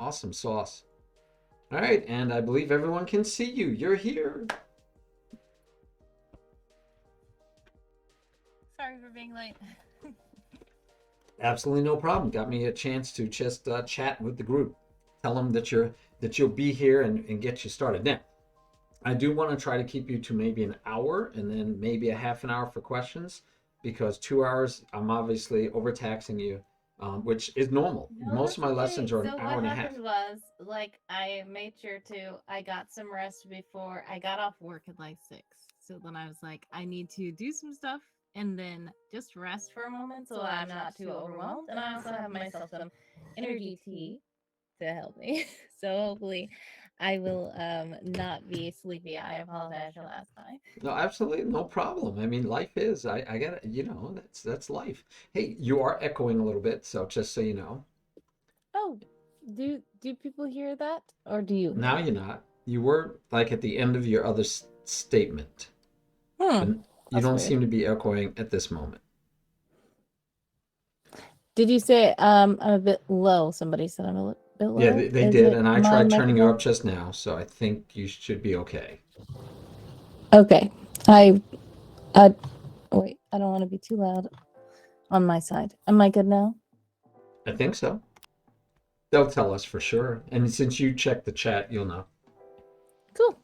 Awesome sauce. All right, and I believe everyone can see you. You're here. Sorry for being late. Absolutely no problem. Got me a chance to just chat with the group. Tell them that you'll be here and get you started. Now, I do want to try to keep you to maybe an hour and then maybe a half an hour for questions because 2 hours, I'm obviously overtaxing you, which is normal. No, Most that's of my lessons okay. are an So hour what and a half. happened was, like, I made sure I got some rest before I got off work at like 6. So then I was like, I need to do some stuff and then just rest for a moment so I'm not too overwhelmed. And I also have myself some energy tea to help me. So hopefully I will not be sleepy. I apologize for last time. No, absolutely no problem. I mean, life is. I get it. You know, that's life. Hey, you are echoing a little bit, so just so you know. Oh, do people hear that? Or do you hear Now that? you're not. You were like at the end of your other statement, but Hmm. you That's don't weird. seem to be echoing at this moment. Did you say I'm a bit low? Somebody said I'm a bit Yeah, low. they Is did, it and I my tried turning you microphone? up just now, so I think you should be okay. Okay. I wait, I don't want to be too loud on my side. Am I good now? I think so. They'll tell us for sure. And since you checked the chat, you'll know. Cool.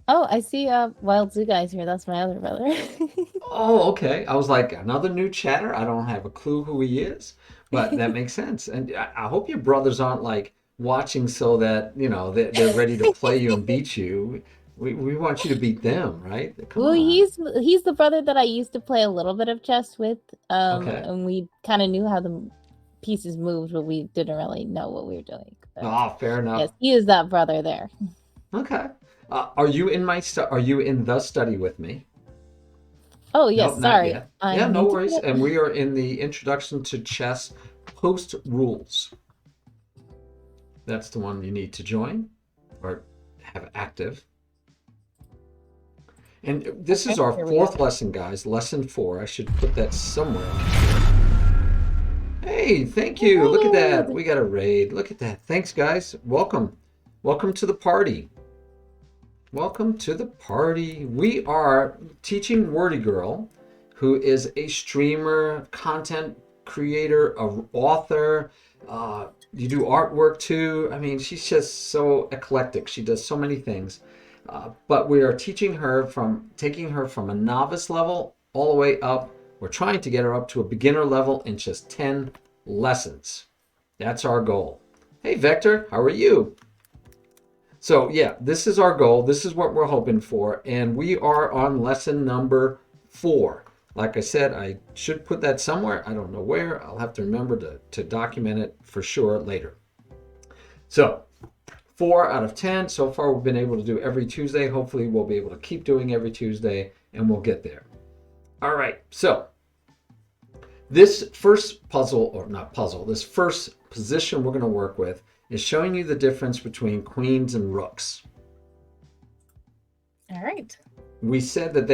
Oh, I see Wild Zoo guys here. That's my other brother. Oh, okay. I was like, another new chatter? I don't have a clue who he is, but that makes sense. And I hope your brothers aren't like watching so that, they're ready to play you and beat you. We want you to beat them, right? Come Well, on. he's the brother that I used to play a little bit of chess with. Okay. And we kind of knew how the pieces moved, but we didn't really know what we were doing. But Ah, fair yes, enough. he is that brother there. Okay. Are you in the study with me? Oh, Nope, yes, not sorry. yet. Yeah, I'm no new to worries. it. And we are in the introduction to chess post rules. That's the one you need to join or have active. And this is Okay, our here we go. fourth lesson, guys. Lesson 4. I should put that somewhere on here. Hey, thank you. Look at that. Raid! We got a raid. Look at that. Thanks, guys. Welcome. Welcome to the party. Welcome to the party. We are teaching WordiGirl, who is a streamer, content creator, an author. You do artwork too. I mean, she's just so eclectic. She does so many things. But we are taking her from a novice level all the way up. We're trying to get her up to a beginner level in just 10 lessons. That's our goal. Hey, Vector, how are you? So, yeah, this is our goal. This is what we're hoping for. And we are on lesson number 4. Like I said, I should put that somewhere. I don't know where. I'll have to remember to document it for sure later. So, 4 out of 10. So far, we've been able to do every Tuesday. Hopefully, we'll be able to keep doing every Tuesday and we'll get there. All right. So, this first puzzle, or not puzzle, this first position we're going to work with is showing you the difference between queens and rooks. All right. We said that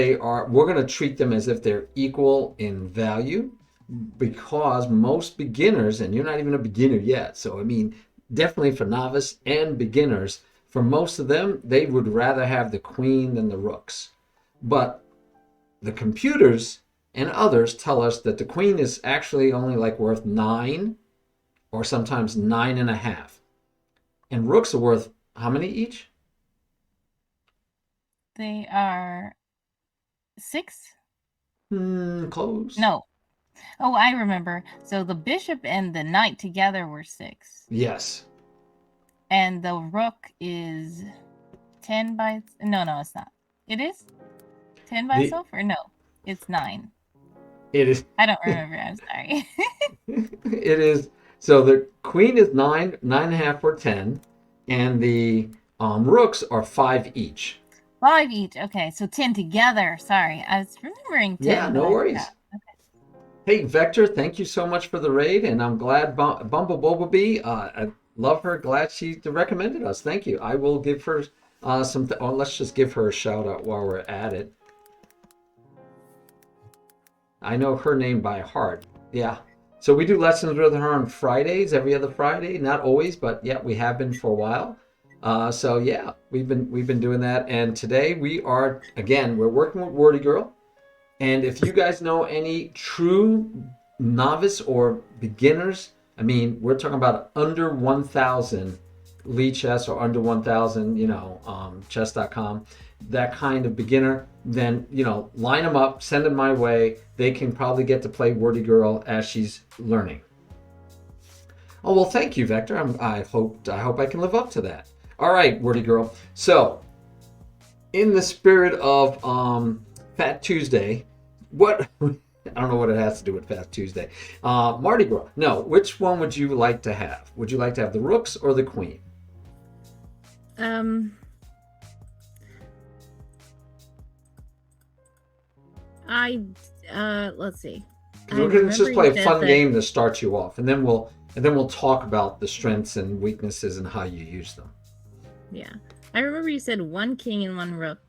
we're going to treat them as if they're equal in value because most beginners, and you're not even a beginner yet, so I mean, definitely for novice and beginners, for most of them, they would rather have the queen than the rooks. But the computers and others tell us that the queen is actually only like worth 9 or sometimes 9.5. And rooks are worth how many each? They are 6? Close. No. Oh, I remember. So the bishop and the knight together were 6. Yes. And the rook is 10 by... No, it's not. It is? 10 by The itself? Or no? It's 9. it is I don't remember. I'm sorry. it is so the queen is 9.5 or 10, and the rooks are 5 each. 5 each. Okay, so 10 together. Sorry. I was remembering Yeah, 10, but no I forgot. worries. Hey, Vector, thank you so much for the raid, and I'm glad Bumblebee. I love her. Glad she recommended us. Thank you. I will give her let's just give her a shout out while we're at it. I know her name by heart. Yeah. So we do lessons with her on Fridays, every other Friday. Not always, but yeah, we have been for a while. So yeah, we've been doing that. And today we're working with Wordy Girl. And if you guys know any true novice or beginners, I mean, we're talking about under 1,000 lead chess or under 1,000, chess.com, that kind of beginner, then, line them up, send them my way. They can probably get to play Wordy Girl as she's learning. Oh, well, thank you, Vector. I hope I can live up to that. All right, Wordy Girl. So, in the spirit of Fat Tuesday, what I don't know what it has to do with Fat Tuesday. Mardi Gras. No, which one would you like to have? Would you like to have the rooks or the queen? Let's see. We're going to just play a fun game to start you off, and then we'll talk about the strengths and weaknesses and how you use them. Yeah, I remember you said 1 king and 1 rook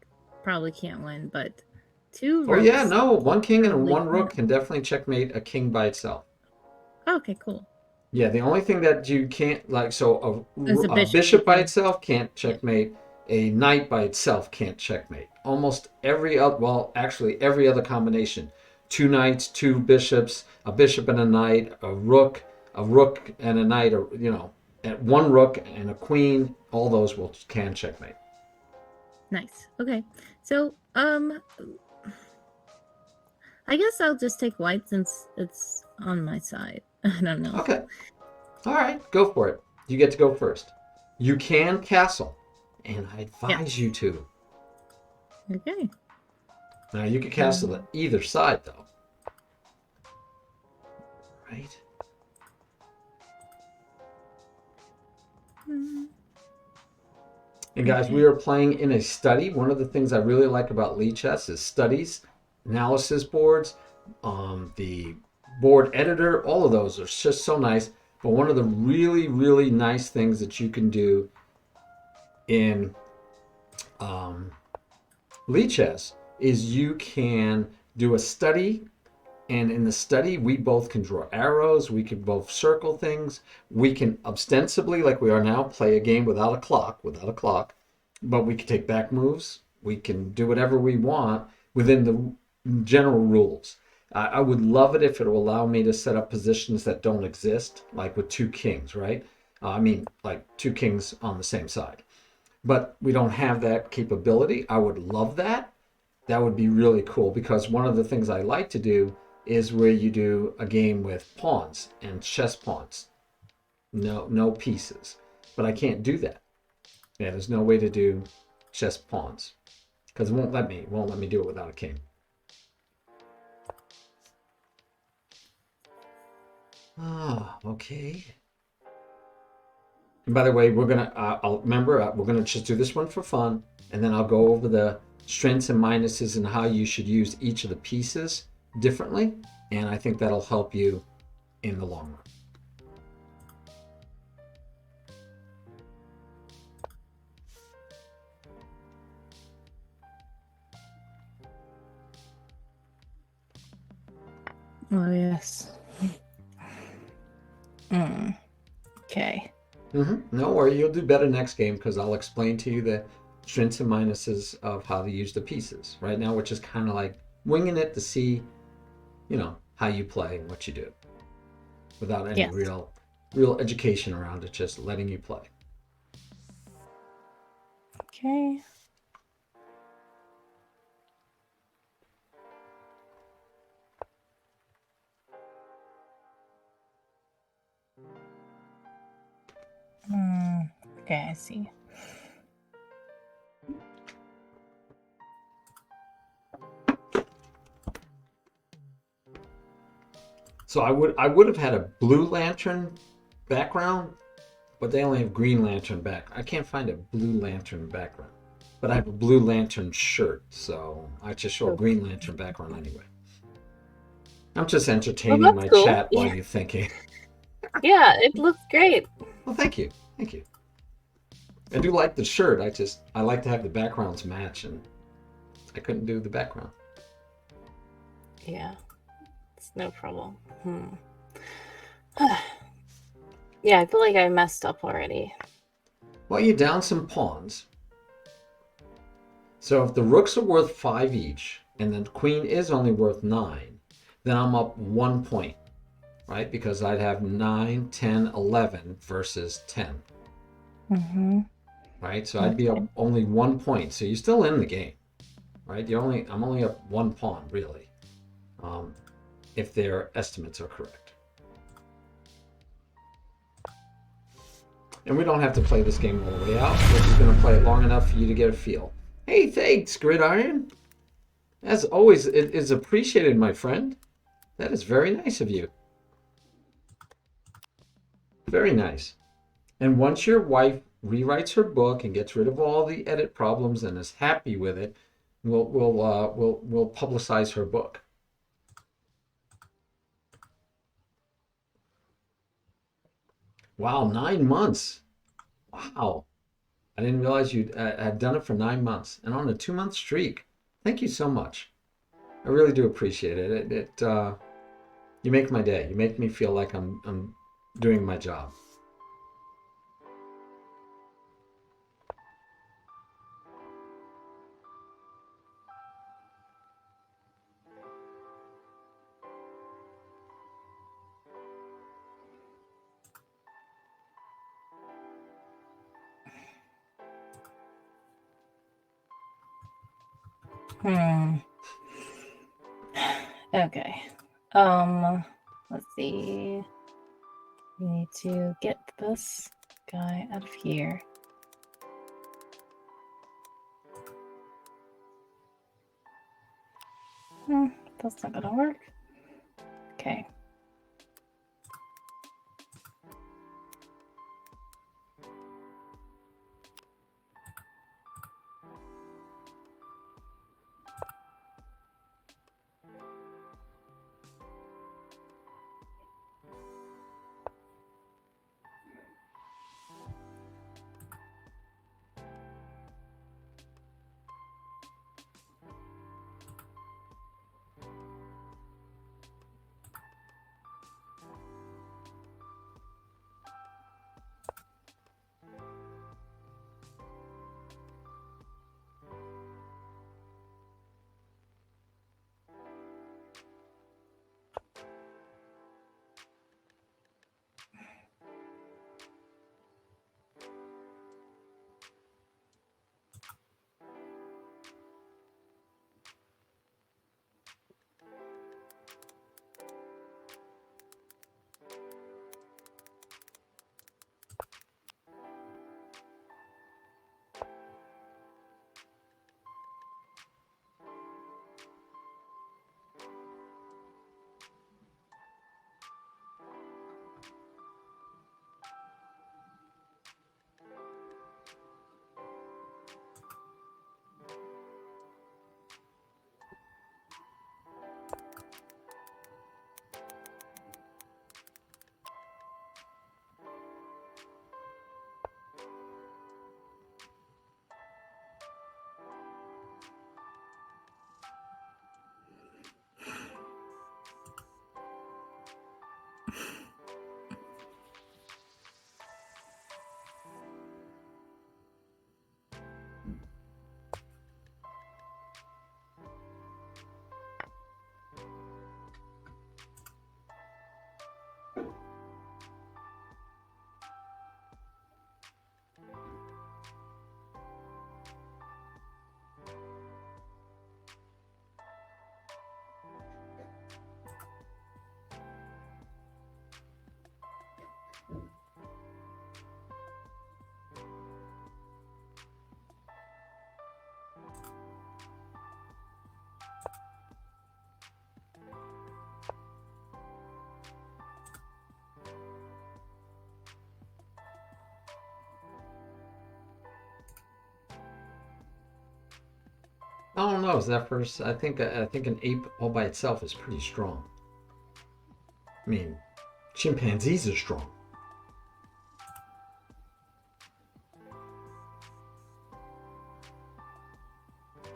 probably can't win, but 2 rooks. Oh yeah, no, 1 king and 1 rook can definitely checkmate a king by itself. Okay, cool. Yeah, the only thing that you can't a bishop by itself can't checkmate. A knight by itself can't checkmate. Almost every other combination. 2 knights, 2 bishops, a bishop and a knight, a rook and a knight, or 1 rook and a queen. All those can checkmate. Nice. Okay, so I guess I'll just take white since it's on my side. I don't know. Okay. All right, go for it. You get to go first. You can castle, and I advise you to. Okay. Now, you can castle at either side, though. Right? And guys, we are playing in a study. One of the things I really like about lead chess is studies, analysis boards, the board editor. All of those are just so nice. But one of the really, really nice things that you can do in lead chess is you can do a study, and in the study we both can draw arrows, we can both circle things, we can ostensibly, like we are now, play a game without a clock, but we can take back moves, we can do whatever we want within the general rules. I would love it if it will allow me to set up positions that don't exist, like with 2 kings, right? Like 2 kings on the same side. But we don't have that capability. I would love that. That would be really cool, because one of the things I like to do is where you do a game with pawns and chess pawns. No pieces. But I can't do that. Yeah, there's no way to do chess pawns, because it won't let me do it without a king. Okay. And by the way, we're gonna just do this one for fun, and then I'll go over the strengths and minuses and how you should use each of the pieces differently, and I think that'll help you in the long run. Oh yes. Okay. No worry, you'll do better next game, because I'll explain to you the strengths and minuses of how to use the pieces. Right now, we're just kind of like winging it to see, how you play and what you do, without any real education around it, just letting you play. Okay. Okay, I see. So I would have had a blue lantern background, but they only have green lantern back. I can't find a blue lantern background, but I have a blue lantern shirt, so I just show a green lantern background anyway. I'm just entertaining my chat while you're thinking. Yeah, it looks great. Well, thank you. I do like the shirt. I like to have the backgrounds match, and I couldn't do the background. Yeah, it's no problem. Yeah, I feel like I messed up already. Well, you down some pawns. So if the rooks are worth 5 each, and the queen is only worth 9, then I'm up 1 point, right? Because I'd have 9, 10, 11 versus 10, Mm-hmm. right? So I'd be up only 1 point. So you're still in the game, right? I'm only up 1 pawn, really, if their estimates are correct. And we don't have to play this game all the way out. We're just going to play it long enough for you to get a feel. Hey, thanks, Gridiron. As always, it is appreciated, my friend. That is very nice of you. Very nice. And once your wife rewrites her book and gets rid of all the edit problems and is happy with it, we'll publicize her book. Wow, 9 months. Wow. I didn't realize you had done it for 9 months and on a 2-month streak. Thank you so much. I really do appreciate it. You make my day. You make me feel like I'm doing my job. Okay. Let's see. We need to get this guy out of here. That's not gonna work. Okay. I don't know. Is that first? I think an ape all by itself is pretty strong. I mean, chimpanzees are strong.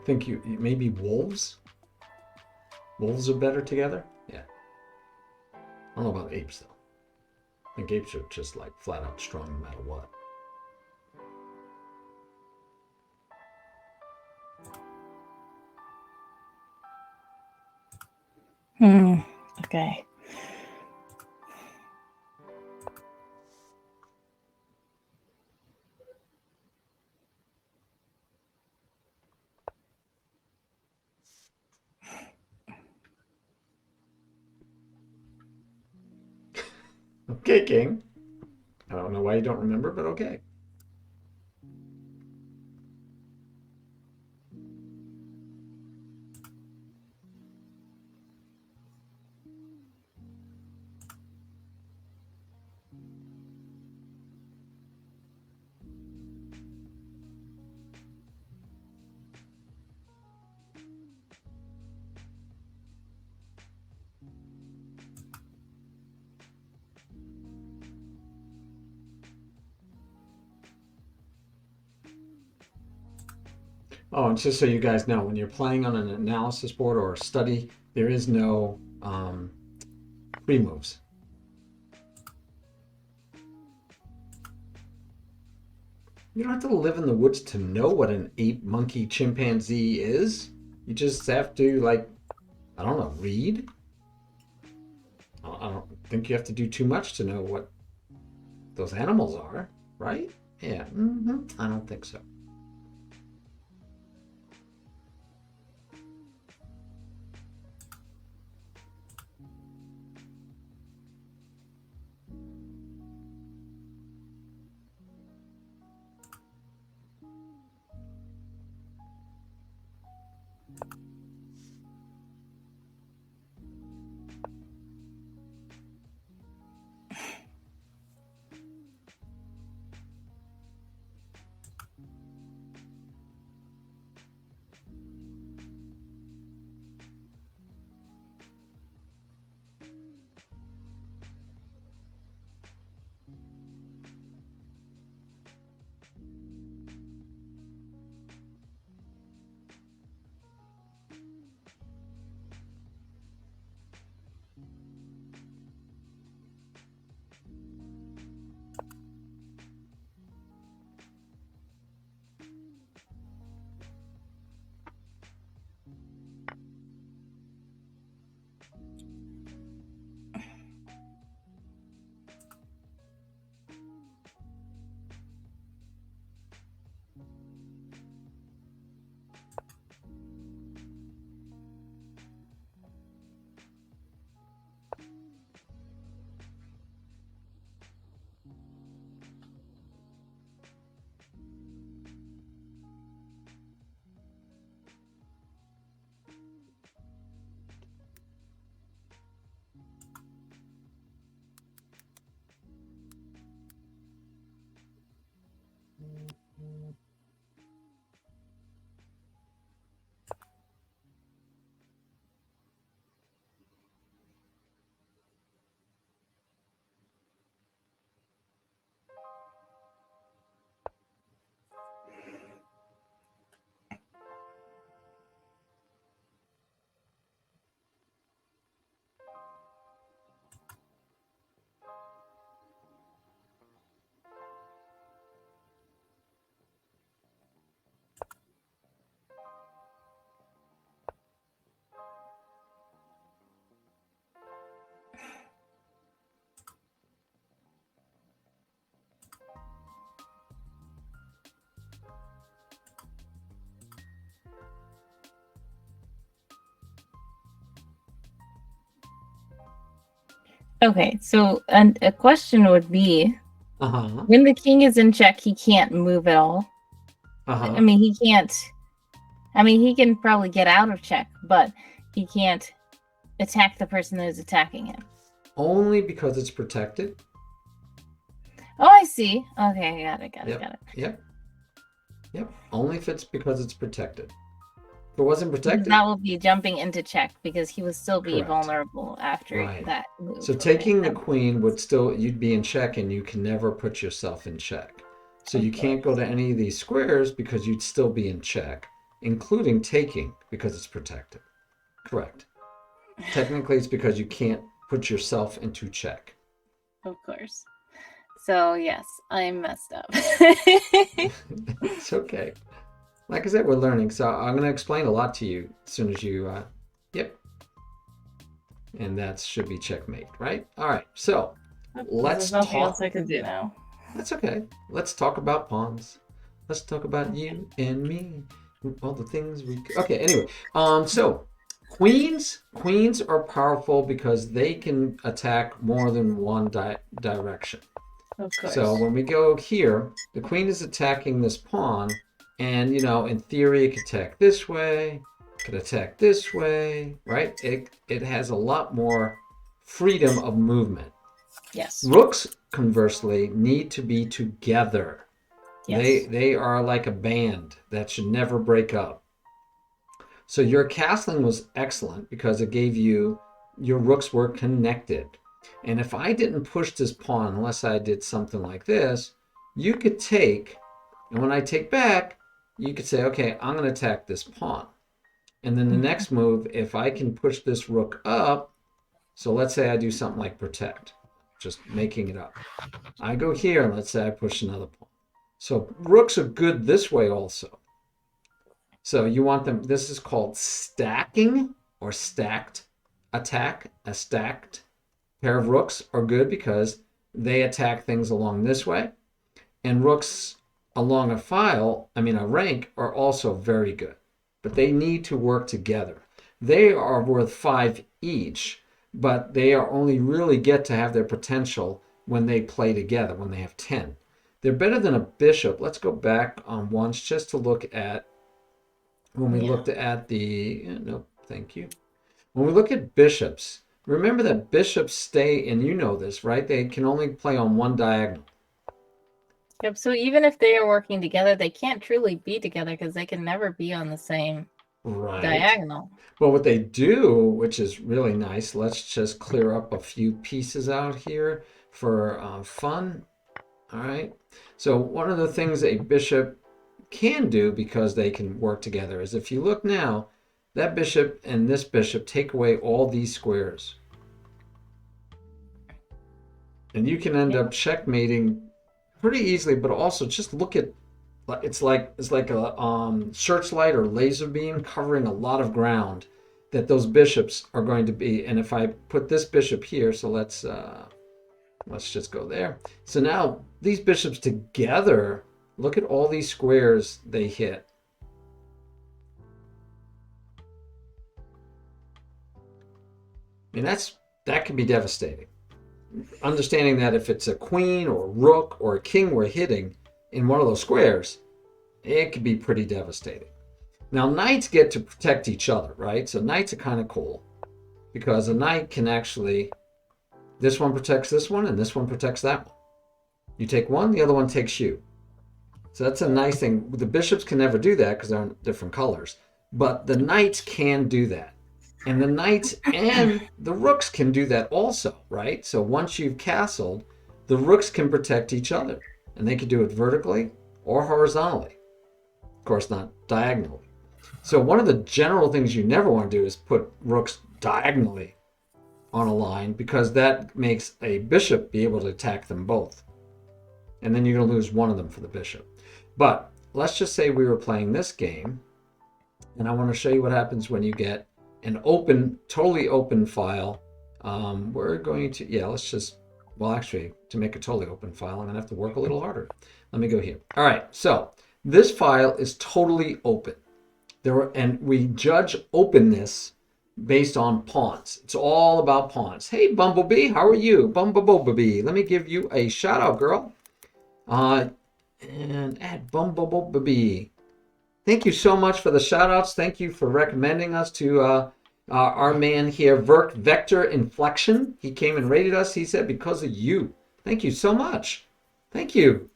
Think you maybe wolves? Wolves are better together? Yeah. I don't know about apes though. And Gapes are just like flat out strong no matter what. Okay. Okay, King. I don't know why you don't remember, but okay. Oh, and just so you guys know, when you're playing on an analysis board or a study, there is no free moves. You don't have to live in the woods to know what an ape, monkey, chimpanzee is. You just have to, like, I don't know, read. I don't think you have to do too much to know what those animals are, right? Yeah, I don't think so. Okay, so and a question would be, when the king is in check, he can't move at all. I mean, he can't. I mean, he can probably get out of check, but he can't attack the person that is attacking him. Only because it's protected. Oh, I see. Okay, got it. Yep. Only if it's because it's protected. If it wasn't protected, that will be jumping into check because he would still be Correct. vulnerable after that move. So taking the queen would still, you'd be in check and you can never put yourself in check. So you can't go to any of these squares because you'd still be in check, including taking because it's protected. Correct. Technically, it's because you can't put yourself into check. Of course. So yes, I'm messed up. It's okay. Like I said, we're learning. So I'm going to explain a lot to you as soon as you, yep. And that should be checkmate, right? All right. So let's There's nothing talk. else I can do now. That's okay. Let's talk about pawns. Let's talk about you and me. All the things we. Okay. Anyway, so queens are powerful because they can attack more than one direction. Of course. So when we go here, the queen is attacking this pawn, and in theory, it could attack this way, could attack this way, right? It has a lot more freedom of movement. Yes. Rooks, conversely, need to be together. Yes. They are like a band that should never break up. So your castling was excellent because it gave you your rooks were connected. And if I didn't push this pawn, unless I did something like this, you could take, and when I take back, you could say, okay, I'm going to attack this pawn. And then the next move, if I can push this rook up, so let's say I do something like protect, just making it up. I go here, and let's say I push another pawn. So rooks are good this way also. So you want them, this is called stacking or stacked attack. A stacked pair of rooks are good because they attack things along this way. And rooks along a rank are also very good. But they need to work together. They are worth 5 each, but they are only really get to have their potential when they play together, when they have 10. They're better than a bishop. Let's go back on once just to look at when we looked at the, no, thank you. When we look at bishops, remember that bishops stay, and you know this, right? They can only play on one diagonal. Yep, so even if they are working together, they can't truly be together because they can never be on the same diagonal. Well, what they do, which is really nice, let's just clear up a few pieces out here for fun. All right. So one of the things a bishop can do, because they can work together, is if you look now, that bishop and this bishop take away all these squares. And you can end up checkmating pretty easily, but also just look at, it's like a searchlight or laser beam covering a lot of ground that those bishops are going to be. And if I put this bishop here, so let's just go there. So now these bishops together, look at all these squares they hit. I mean, that can be devastating. Understanding that if it's a queen or a rook or a king we're hitting in one of those squares, it could be pretty devastating. Now, knights get to protect each other, right? So knights are kind of cool because a knight can actually, this one protects this one and this one protects that one. You take one, the other one takes you. So that's a nice thing. The bishops can never do that because they're in different colors, but the knights can do that. And the knights and the rooks can do that also, right? So once you've castled, the rooks can protect each other. And they can do it vertically or horizontally. Of course, not diagonally. So one of the general things you never want to do is put rooks diagonally on a line, because that makes a bishop be able to attack them both. And then you're going to lose one of them for the bishop. But let's just say we were playing this game, and I want to show you what happens when you get an open, totally open file. We're going to, let's just, well, actually, to make a totally open file, I'm going to have to work a little harder. Let me go here. All right, so this file is totally open. And we judge openness based on pawns. It's all about pawns. Hey, Bumblebee, how are you? Bumblebee, let me give you a shout out, girl. And add Bumblebee. Thank you so much for the shout outs. Thank you for recommending us to our man here, Vector Inflection. He came and rated us. He said, because of you. Thank you so much. Thank you.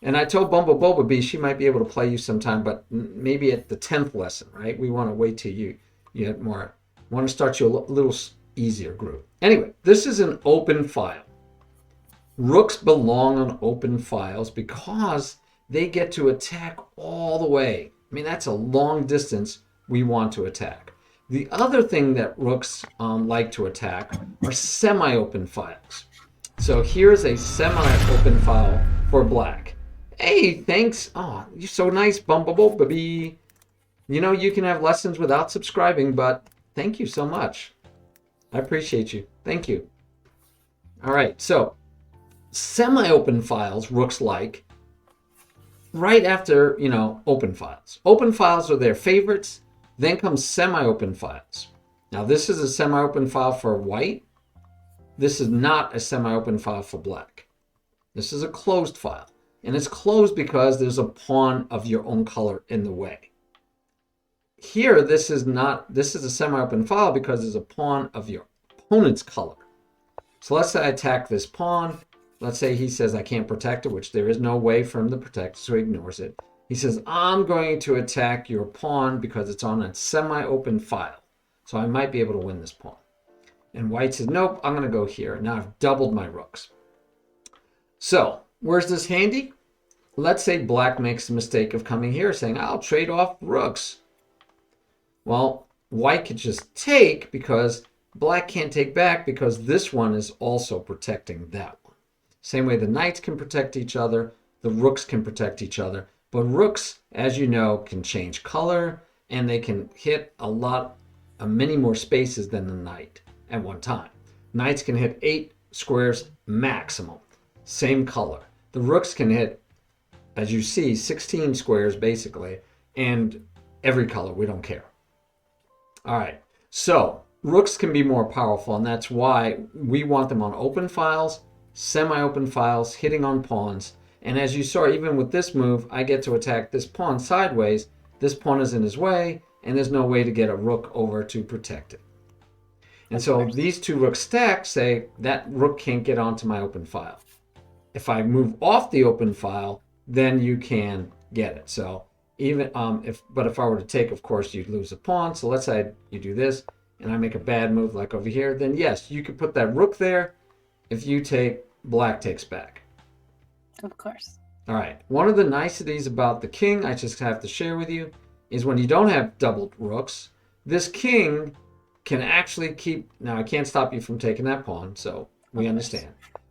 And I told Bumblebee she might be able to play you sometime, but maybe at the 10th lesson, right? We want to wait till you get more. We want to start you a little easier group. Anyway, this is an open file. Rooks belong on open files because they get to attack all the way. I mean, that's a long distance we want to attack. The other thing that rooks like to attack are semi-open files. So here's a semi-open file for black. Hey, thanks. Oh, you're so nice, Bumblebee. Baby. You know, you can have lessons without subscribing, but thank you so much. I appreciate you. Thank you. All right, so semi-open files Rooks like right after, open files. Open files are their favorites. Then comes semi-open files. Now, this is a semi-open file for white. This is not a semi-open file for black. This is a closed file. And it's closed because there's a pawn of your own color in the way. Here, this is a semi-open file because there's a pawn of your opponent's color. So let's say I attack this pawn. Let's say he says I can't protect it, which there is no way for him to protect, so he ignores it. He says, I'm going to attack your pawn because it's on a semi-open file. So I might be able to win this pawn. And white says, nope, I'm going to go here. Now I've doubled my rooks. So where's this handy? Let's say black makes the mistake of coming here saying, I'll trade off rooks. Well, white could just take because black can't take back because this one is also protecting that one. Same way the knights can protect each other, the rooks can protect each other. But rooks, as you know, can change color and they can hit many more spaces than the knight at one time. Knights can hit 8 squares maximum, same color. The rooks can hit, as you see, 16 squares basically, and every color, we don't care. All right, so rooks can be more powerful, and that's why we want them on open files, semi-open files, hitting on pawns. And as you saw, even with this move, I get to attack this pawn sideways. This pawn is in his way, and there's no way to get a rook over to protect it. And so these two rooks stacked say that rook can't get onto my open file. If I move off the open file, then you can get it. So even if I were to take, of course, you'd lose a pawn. So let's say you do this, and I make a bad move like over here. Then yes, you could put that rook there. If you take, black takes back. Of course. All right. One of the niceties about the king, I just have to share with you, is when you don't have doubled rooks, this king can actually keep. Now I can't stop you from taking that pawn, so we understand.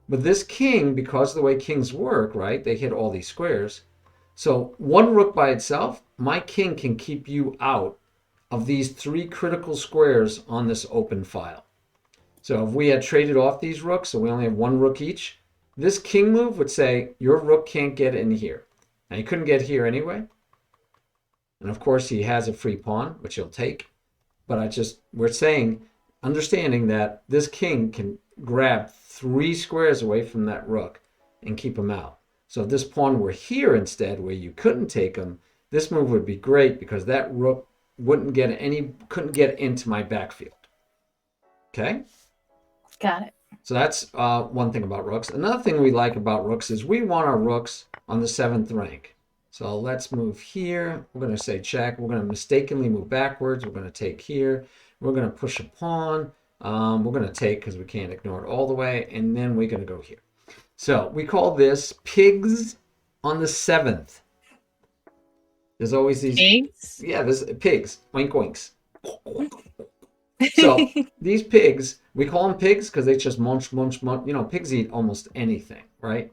But this king, because of the way kings work, right? They hit all these squares. So one rook by itself, my king can keep you out of these 3 critical squares on this open file. So if we had traded off these rooks, so we only have 1 rook each, this king move would say your rook can't get in here. Now he couldn't get here anyway. And of course he has a free pawn, which he'll take. But we're saying, understanding that this king can grab 3 squares away from that rook and keep him out. So if this pawn were here instead, where you couldn't take him, this move would be great because that rook couldn't get into my backfield. Okay? Got it. So that's one thing about rooks. Another thing we like about rooks is we want our rooks on the 7th rank. So let's move here. We're going to say check. We're going to mistakenly move backwards. We're going to take here. We're going to push a pawn. We're going to take because we can't ignore it all the way. And then we're going to go here. So we call this pigs on the 7th. There's always these Pigs? Yeah, there's pigs. Oink oinks. So these pigs, we call them pigs because they just munch. Pigs eat almost anything, right?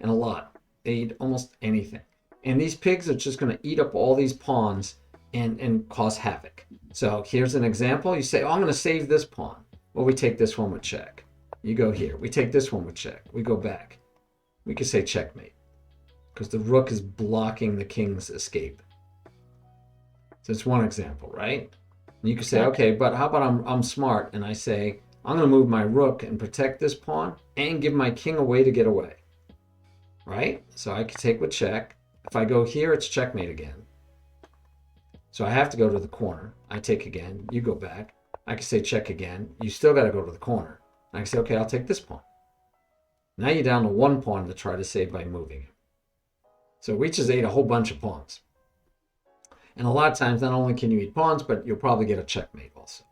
And a lot. They eat almost anything. And these pigs are just going to eat up all these pawns and cause havoc. So here's an example. You say, I'm going to save this pawn. Well, we take this one with check. You go here. We take this one with check. We go back. We could say checkmate because the rook is blocking the king's escape. So it's one example, right? And you could say, okay, but how about I'm smart and I say, I'm going to move my rook and protect this pawn and give my king a way to get away, right? So I could take with check. If I go here, it's checkmate again. So I have to go to the corner. I take again. You go back. I can say check again. You still got to go to the corner. I can say, okay, I'll take this pawn. Now you're down to 1 pawn to try to save by moving. So we just ate a whole bunch of pawns. And a lot of times, not only can you eat pawns, but you'll probably get a checkmate also.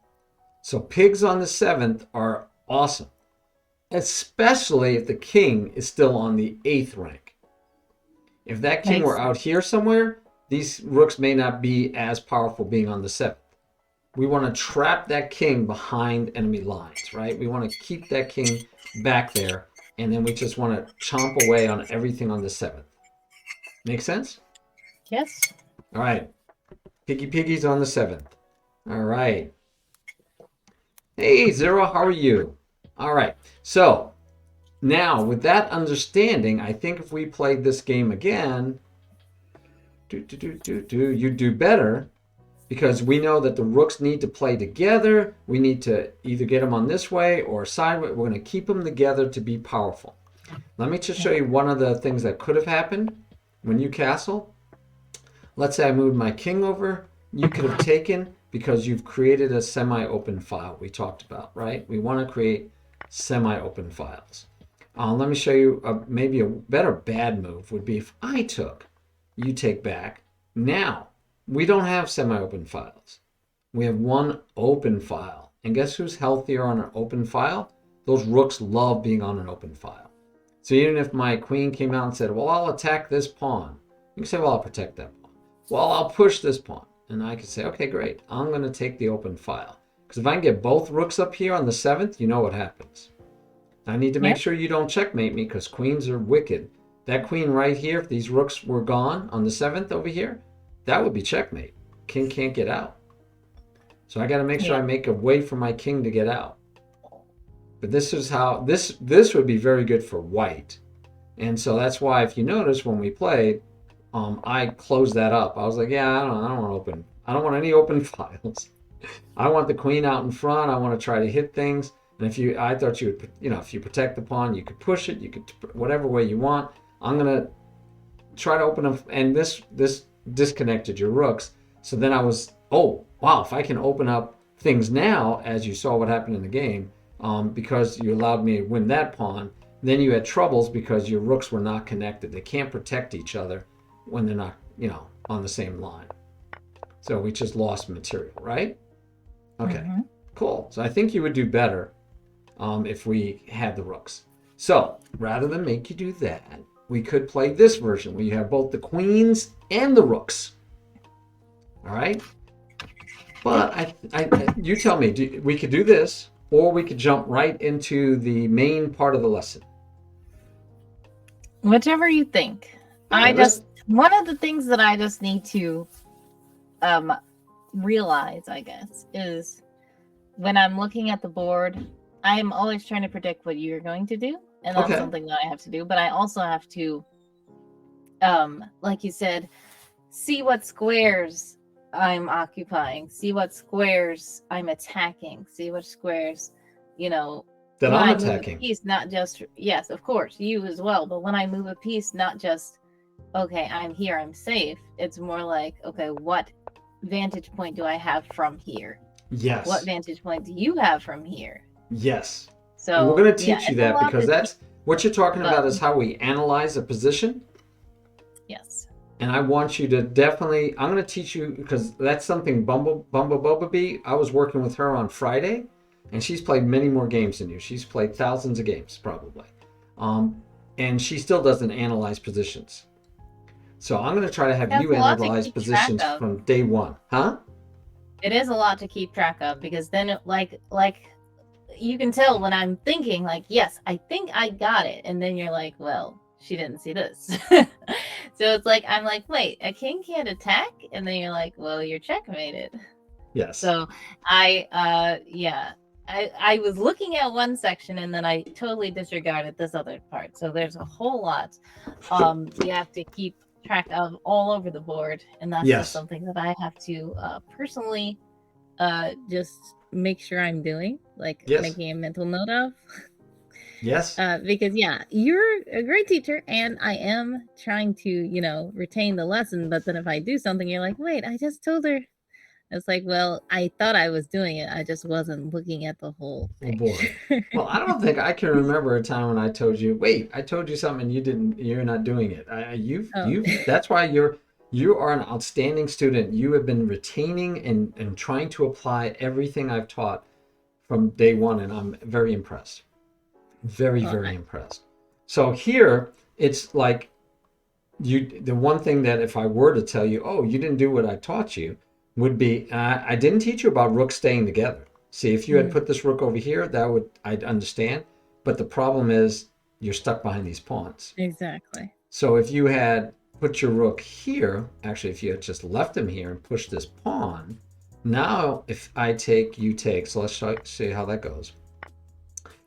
So pigs on the 7th are awesome, especially if the king is still on the 8th rank. If that king were out here somewhere, these rooks may not be as powerful being on the 7th. We want to trap that king behind enemy lines, right? We want to keep that king back there and then we just want to chomp away on everything on the 7th. Make sense? Yes. All right. Piggy's on the 7th. All right. Hey, Zero, how are you? All right. So now with that understanding, I think if we played this game again, you do better, because we know that the rooks need to play together. We need to either get them on this way or sideways. We're going to keep them together to be powerful. Let me just show you one of the things that could have happened when you castle. Let's say I moved my king over. You could have taken, because you've created a semi-open file we talked about, right? We want to create semi-open files. Let me show you maybe a better bad move would be if I took, you take back. Now, we don't have semi-open files. We have one open file. And guess who's healthier on an open file? Those rooks love being on an open file. So even if my queen came out and said, well, I'll attack this pawn, you can say, well, I'll protect that pawn. Well, I'll push this pawn. And I can say, okay, great. I'm going to take the open file. Because if I can get both rooks up here on the 7th, you know what happens. I need to make sure you don't checkmate me, because queens are wicked. That queen right here, if these rooks were gone on the 7th over here, that would be checkmate. King can't get out. So I got to make sure I make a way for my king to get out. But this is how, this would be very good for white. And so that's why, if you notice, when we played, I closed that up. I was like, yeah, I don't want any open files. I want the queen out in front. I want to try to hit things. And I thought you would, if you protect the pawn, you could push it. You could, whatever way you want. I'm going to try to open up, and this disconnected your rooks. So then I was, oh, wow, if I can open up things now, as you saw what happened in the game, because you allowed me to win that pawn, then you had troubles because your rooks were not connected. They can't protect each other when they're not, on the same line. So we just lost material, right? Okay, cool. So I think you would do better if we had the rooks. So rather than make you do that, we could play this version where you have both the queens and the rooks. All right? But you tell me, we could do this, or we could jump right into the main part of the lesson. Whichever you think. One of the things that I just need to realize, I guess, is when I'm looking at the board, I am always trying to predict what you're going to do, and that's something that I have to do. But I also have to, like you said, see what squares I'm occupying, see what squares I'm attacking, see what squares, that I'm attacking. Move a piece, not just, yes, of course, you as well. But when I move a piece, not just, okay, I'm here, I'm safe. It's more like, okay, what vantage point do I have from here? Yes. What vantage point do you have from here? Yes. So and we're going to teach you that, because that's what you're talking about, is how we analyze a position. Yes. And I want you to definitely, I'm going to teach you, because that's something Bumblebee, I was working with her on Friday, and she's played many more games than you. She's played thousands of games, probably. And she still doesn't analyze positions. So I'm going to try to have you analyze positions from day one. Huh? It is a lot to keep track of, because then like you can tell when I'm thinking like, yes, I think I got it. And then you're like, well, she didn't see this. So it's like, I'm like, wait, a king can't attack? And then you're like, well, you're checkmated. Yes. So I was looking at one section, and then I totally disregarded this other part. So there's a whole lot you have to keep track of all over the board, and that's just something that I have to personally just make sure I'm doing, like making a mental note of. Yes. Because you're a great teacher, and I am trying to retain the lesson, but then if I do something, you're like, wait, I just told her. It's like, well, I thought I was doing it. I just wasn't looking at the whole thing. Oh boy. Well, I don't think I can remember a time when I told you, wait, I told you something and you're not doing it. That's why you are an outstanding student. You have been retaining and trying to apply everything I've taught from day one, and I'm very impressed. Very, very impressed. So here, it's like the one thing that if I were to tell you, oh, you didn't do what I taught you, would be, I didn't teach you about rooks staying together. See, if you had put this rook over here, I'd understand. But the problem is you're stuck behind these pawns. Exactly. So if you had put your rook here, actually, if you had just left him here and pushed this pawn, now if I take, you take. So let's see how that goes.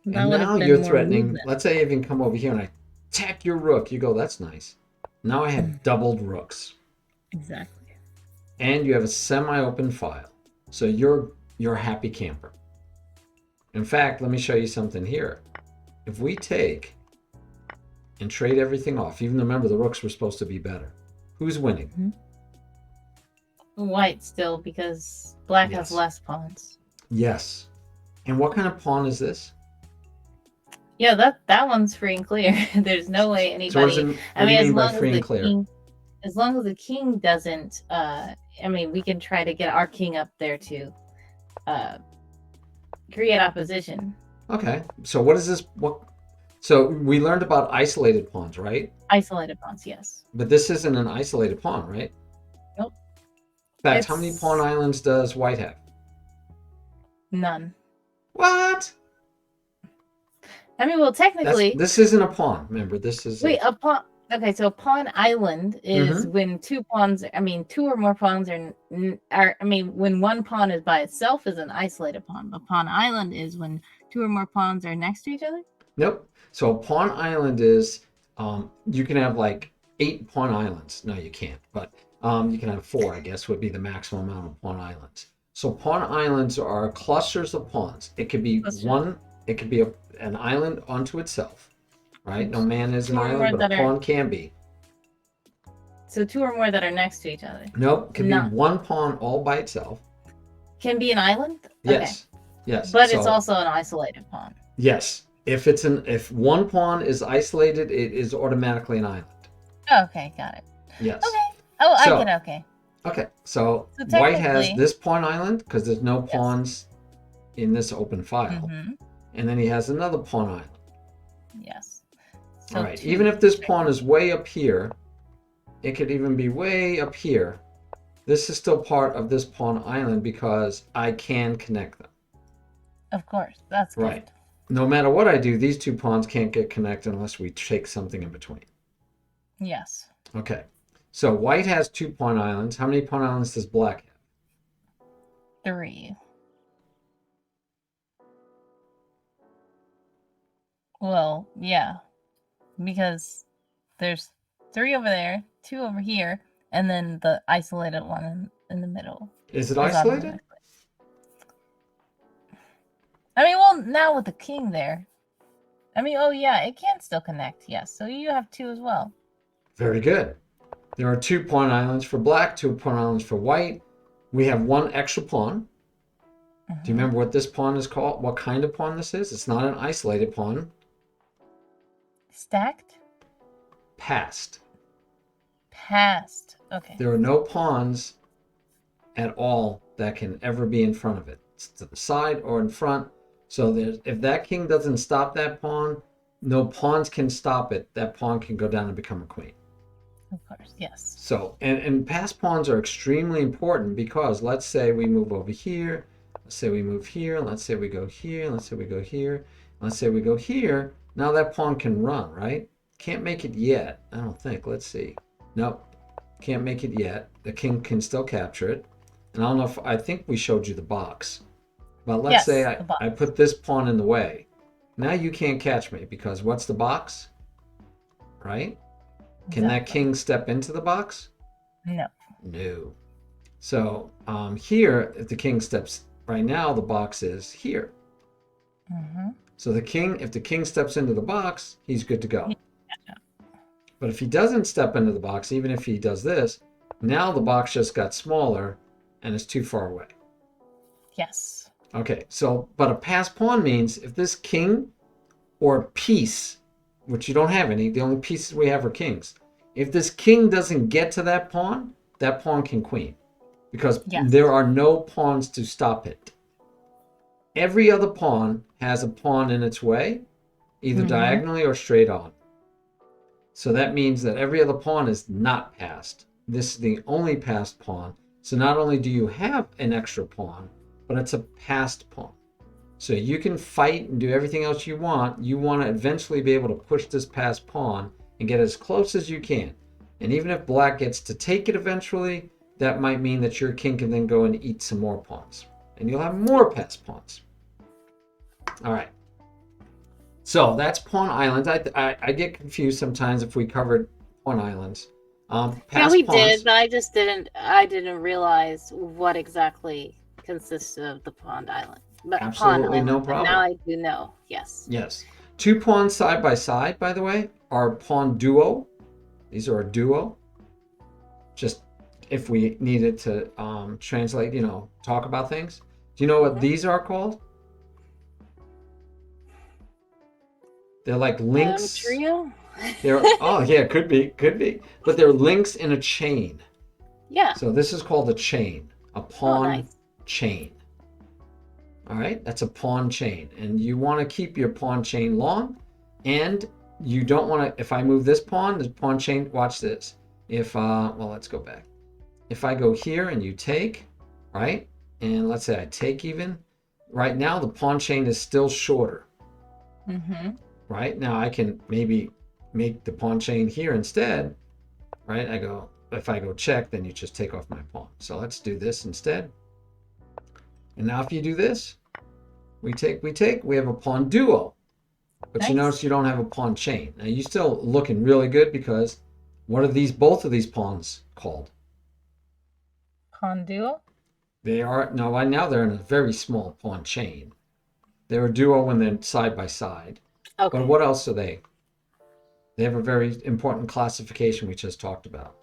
That And would have now been you're more threatening. movement. Let's say I even come over here and I attack your rook. You go, that's nice. Now I have doubled rooks. Exactly. And you have a semi-open file. So you're a happy camper. In fact, let me show you something here. If we take and trade everything off, even remember the rooks were supposed to be better, who's winning? White still, because black Yes. has less pawns. Yes. And what kind of pawn is this? Yeah, that one's free and clear. There's no way anybody. So what do you mean by free and clear? As long as the king doesn't, I mean, we can try to get our king up there to create opposition. Okay. So what is this? So we learned about isolated pawns, right? Isolated pawns, yes. But this isn't an isolated pawn, right? Nope. In fact, how many pawn islands does white have? None. What? I mean, well, technically, this isn't a pawn. Remember, this is a pawn. Okay, so a pawn island is when two pawns. I mean, two or more pawns are. I mean, when one pawn is by itself is an isolated pawn. A pawn island is when two or more pawns are next to each other. Nope. So a pawn island is you can have like 8 pawn islands. No, you can't. But you can have 4. I guess would be the maximum amount of pawn islands. So pawn islands are clusters of pawns. It could be one. It could be an island unto itself, right? No man is an island, but a pawn can be. So 2 or more that are next to each other. Nope, can be one pawn all by itself. Can be an island? Yes. Okay. Yes. But it's also an isolated pawn. Yes. If one pawn is isolated, it is automatically an island. Okay, got it. Yes. Okay. Oh, I get it. Okay. Okay. So white has this pawn island because there's no pawns in this open file. And then he has another pawn island. Yes. So all right. Even if this pawn is way up here, it could even be way up here. This is still part of this pawn island because I can connect them. Of course. That's good. Right. No matter what I do, these 2 pawns can't get connected unless we take something in between. Yes. Okay. So white has 2 pawn islands. How many pawn islands does black have? 3. Well, yeah. Because there's 3 over there, 2 over here, and then the isolated one in the middle. Is it isolated? I mean, well, now with the king there. I mean, oh yeah, it can still connect, yes. So you have 2 as well. Very good. There are 2 pawn islands for black, 2 pawn islands for white. We have 1 extra pawn. Do you remember what this pawn is called? What kind of pawn this is? It's not an isolated pawn. Stacked? Passed. Passed. Okay. There are no pawns at all that can ever be in front of it. It's to the side or in front. So if that king doesn't stop that pawn, no pawns can stop it. That pawn can go down and become a queen. Of course, yes. So, and passed pawns are extremely important because let's say we move over here. Let's say we move here. Let's say we go here. Let's say we go here. Let's say we go here. Now that pawn can run, right? Can't make it yet. I don't think. Let's see. Nope. Can't make it yet. The king can still capture it. And I don't know if, I think we showed you the box. But let's say I put this pawn in the way. Now you can't catch me because what's the box? Right? Can that king step into the box? No. No. So here, if the king steps, right now the box is here. So if the king steps into the box, he's good to go. But if he doesn't step into the box, even if he does this, now the box just got smaller and is too far away. Yes. Okay, so, but a passed pawn means if this king or piece, which you don't have any, the only pieces we have are kings. If this king doesn't get to that pawn can queen. Because there are no pawns to stop it. Every other pawn has a pawn in its way, either diagonally or straight on. So that means that every other pawn is not passed. This is the only passed pawn. So not only do you have an extra pawn, but it's a passed pawn. So you can fight and do everything else you want. You want to eventually be able to push this past pawn and get as close as you can. And even if black gets to take it eventually, that might mean that your king can then go and eat some more pawns. And you'll have more passed pawns. All right. So that's pawn islands. I get confused sometimes if we covered pawn islands. Yeah, we pawns, did, but I didn't realize what exactly consisted of the pond island. But absolutely no but now problem. I do know. Yes. Yes. Two pawns side by side, by the way, are pawn duo. These are a duo. Just if we needed to translate, talk about things. Do you know what these are called? They're like links. Trio? Oh yeah, could be. But they're links in a chain. Yeah. So this is called a chain, a pawn chain. All right, that's a pawn chain, and you want to keep your pawn chain long, and you don't want to. If I move this pawn, the pawn chain. Watch this. If well, let's go back. If I go here and you take, right, and let's say I take even. Right now, the pawn chain is still shorter. Mm-hmm. Right now, I can maybe make the pawn chain here instead. Right, if I go check, then you just take off my pawn. So let's do this instead. And now if you do this, we have a pawn duo. But Nice. You notice you don't have a pawn chain. Now you're still looking really good because what are both of these pawns called? Pawn duo? They are, no, right now they're in a very small pawn chain. They're a duo when they're side by side. Okay. But what else are they? They have a very important classification we just talked about.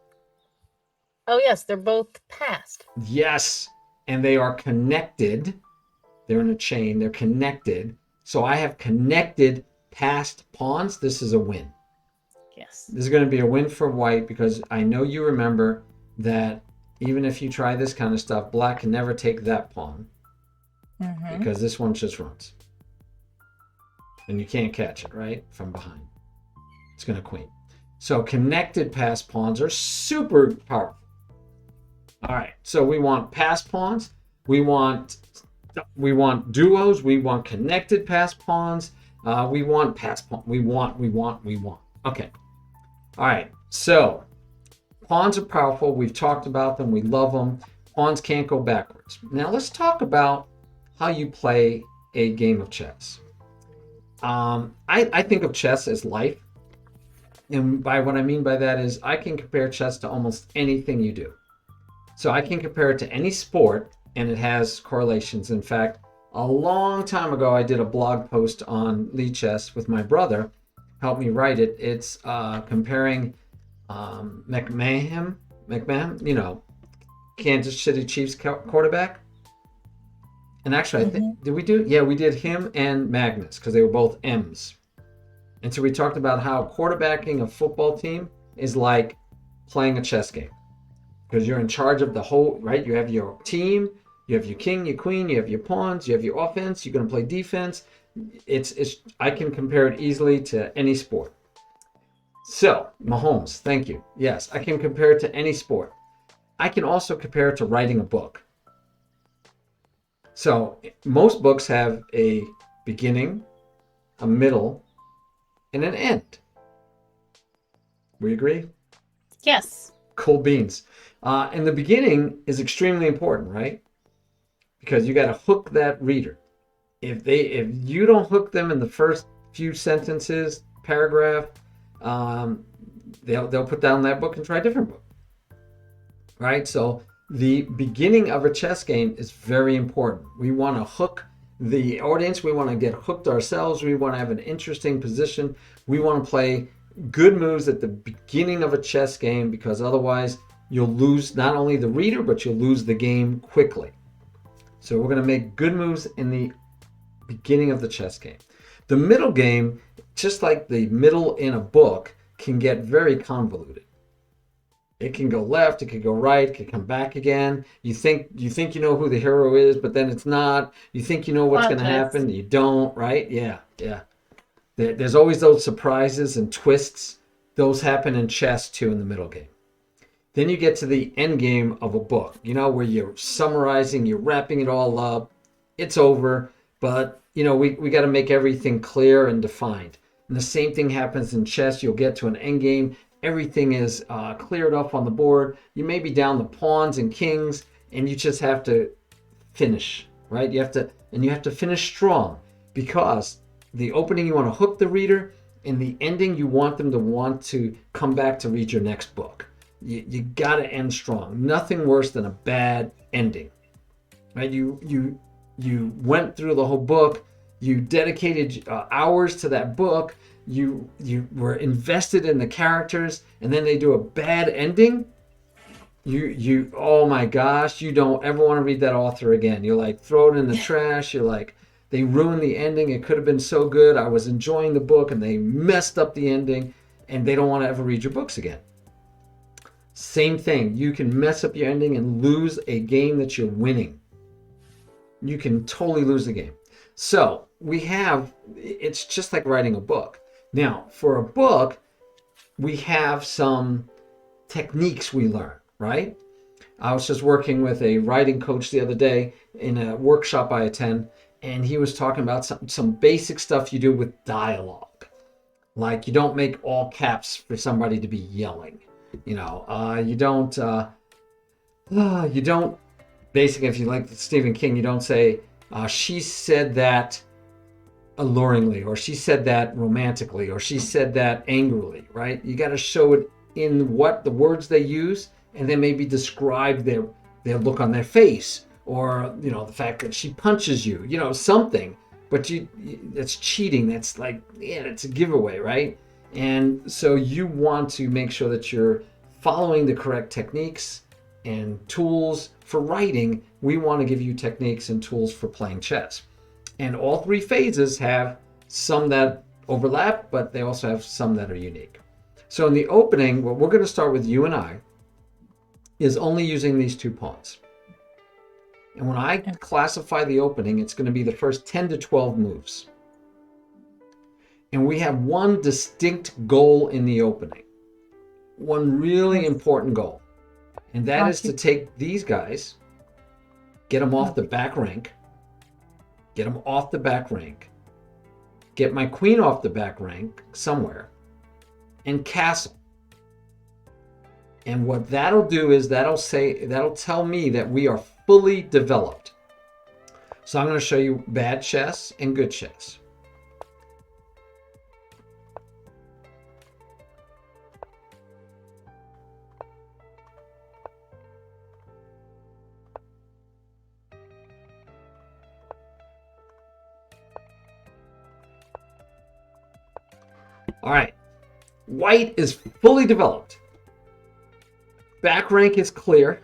Oh yes, they're both passed. Yes, and they are connected. They're in a chain. They're connected. So I have connected passed pawns. This is a win. Yes. This is going to be a win for white because I know you remember that even if you try this kind of stuff, black can never take that pawn because this one just runs. And you can't catch it, right? From behind. It's going to queen. So connected passed pawns are super powerful. All right. So we want passed pawns. We want duos. We want connected passed pawns. We want passed pawns. We want. Okay. All right. So pawns are powerful. We've talked about them. We love them. Pawns can't go backwards. Now let's talk about how you play a game of chess. I think of chess as life. And by what I mean by that is I can compare chess to almost anything you do. So I can compare it to any sport and it has correlations. In fact, a long time ago, I did a blog post on lead chess with my brother, helped me write it. It's comparing McMahon, Kansas City Chiefs quarterback. And actually, I think, did we do? Yeah, we did him and Magnus because they were both M's. And so we talked about how quarterbacking a football team is like playing a chess game because you're in charge of the whole, right? You have your team, you have your king, your queen, you have your pawns, you have your offense, you're going to play defense. I can compare it easily to any sport. So, Mahomes, thank you. Yes, I can compare it to any sport. I can also compare it to writing a book. So most books have a beginning, a middle, and an end. We agree? Yes. Cool beans. And the beginning is extremely important, right? Because you got to hook that reader. If you don't hook them in the first few sentences, paragraph, they'll put down that book and try a different book. Right? So the beginning of a chess game is very important. We want to hook the audience. We want to get hooked ourselves. We want to have an interesting position. We want to play good moves at the beginning of a chess game because otherwise you'll lose not only the reader, but you'll lose the game quickly. So we're going to make good moves in the beginning of the chess game. The middle game, just like the middle in a book, can get very convoluted. It can go left, it can go right, it can come back again. You think you know who the hero is, but then it's not. You think you know what's going to happen, you don't, right? Yeah. There's always those surprises and twists. Those happen in chess too in the middle game. Then you get to the end game of a book, where you're summarizing, you're wrapping it all up. It's over. But, we got to make everything clear and defined. And the same thing happens in chess. You'll get to an end game. Everything is cleared up on the board. You may be down the pawns and kings, and you just have to finish, right? You have to finish strong, because the opening, you want to hook the reader, and the ending, you want them to want to come back to read your next book. You got to end strong. Nothing worse than a bad ending, right? You went through the whole book. You dedicated hours to that book. You were invested in the characters, and then they do a bad ending. You oh my gosh, you don't ever want to read that author again. You're like, throw it in the trash. You're like, they ruined the ending. It could have been so good. I was enjoying the book, and they messed up the ending, and they don't want to ever read your books again. Same thing. You can mess up your ending and lose a game that you're winning. You can totally lose the game. So it's just like writing a book. Now, for a book, we have some techniques we learn, right? I was just working with a writing coach the other day in a workshop I attend, and he was talking about some basic stuff you do with dialogue. Like, you don't make all caps for somebody to be yelling. You don't basically, if you like Stephen King, you don't say, she said that alluringly, or she said that romantically, or she said that angrily, right? You got to show it in what the words they use, and then maybe describe their look on their face, or the fact that she punches you, something. But that's cheating. That's like, it's a giveaway, right? And so you want to make sure that you're following the correct techniques and tools for writing. We want to give you techniques and tools for playing chess. And all three phases have some that overlap, but they also have some that are unique. So in the opening, what we're going to start with, you and I, is only using these two pawns. And when I classify the opening, it's going to be the first 10 to 12 moves. And we have one distinct goal in the opening. One really important goal. And that is to take these guys, get them off the back rank, get them off the back rank, get my queen off the back rank somewhere, and castle. And what that'll do is that'll tell me that we are fully developed. So I'm going to show you bad chess and good chess. All right, white is fully developed. Back rank is clear.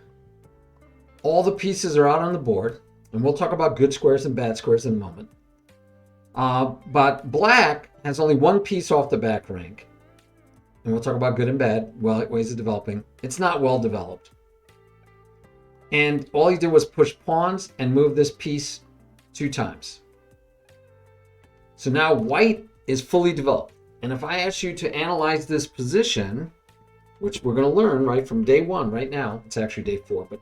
All the pieces are out on the board, and we'll talk about good squares and bad squares in a moment. But black has only one piece off the back rank, and we'll talk about good and bad ways of developing. It's not well developed. And all he did was push pawns and move this piece 2 times. So now white is fully developed. And if I ask you to analyze this position, which we're going to learn right from day 1 right now, it's actually day 4, but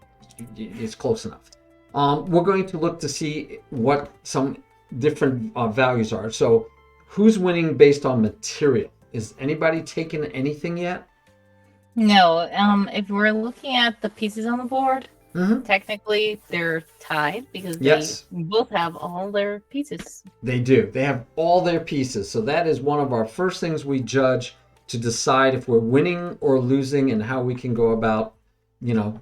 it's close enough. We're going to look to see what some different values are. So who's winning based on material? Is anybody taking anything yet? No. If we're looking at the pieces on the board, technically they're tied because they both have all their pieces. They do. They have all their pieces. So that is one of our first things we judge to decide if we're winning or losing, and how we can go about,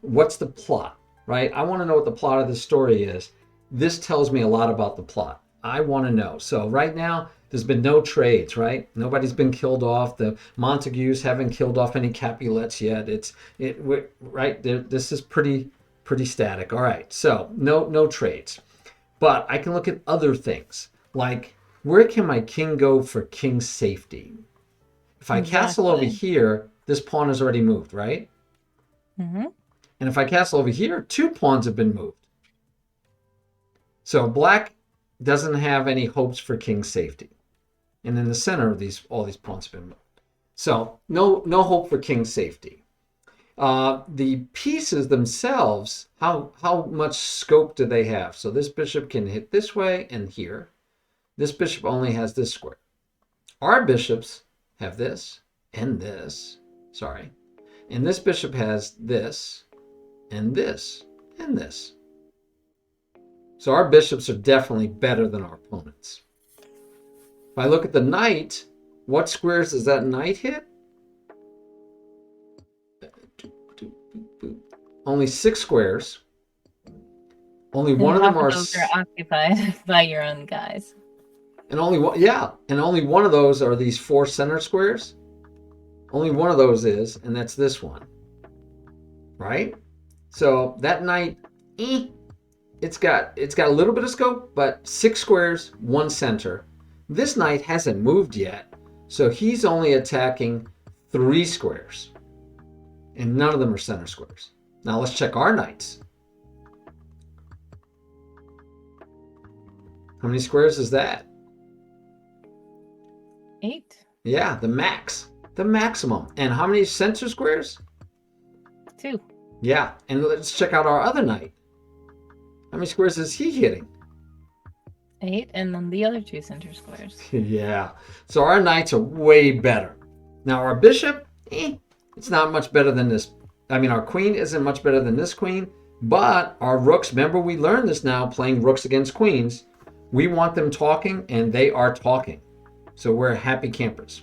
what's the plot, right? I want to know what the plot of the story is. This tells me a lot about the plot. I want to know. So right now, there's been no trades, right? Nobody's been killed off. The Montagues haven't killed off any Capulets yet. Right? This is pretty static. All right, so no trades. But I can look at other things, like where can my king go for king safety? If I castle over here, this pawn is already moved, right? And if I castle over here, 2 pawns have been moved. So black doesn't have any hopes for king safety. And in the center, all these pawns have been moved. So no hope for king safety. The pieces themselves, how much scope do they have? So this bishop can hit this way and here. This bishop only has this square. Our bishops have this and this. Sorry. And this bishop has this and this and this. So our bishops are definitely better than our opponents. If I look at the knight, what squares does that knight hit? Only 6 squares. Only one of them are occupied by your own guys. And only one, yeah, and only one of those are these 4 center squares. Only one of those is, and that's this one. Right? So that knight, it's got a little bit of scope, but 6 squares, 1 center. This knight hasn't moved yet, so he's only attacking 3 squares. And none of them are center squares. Now let's check our knights. How many squares is that? 8. Yeah, the maximum. And how many center squares? 2. Yeah, and let's check out our other knight. How many squares is he hitting? 8, and then the other 2 center squares. Yeah, so our knights are way better. Now our bishop, it's not much better than this. I mean, our queen isn't much better than this queen, but our rooks, remember we learned this now playing rooks against queens. We want them talking, and they are talking. So we're happy campers.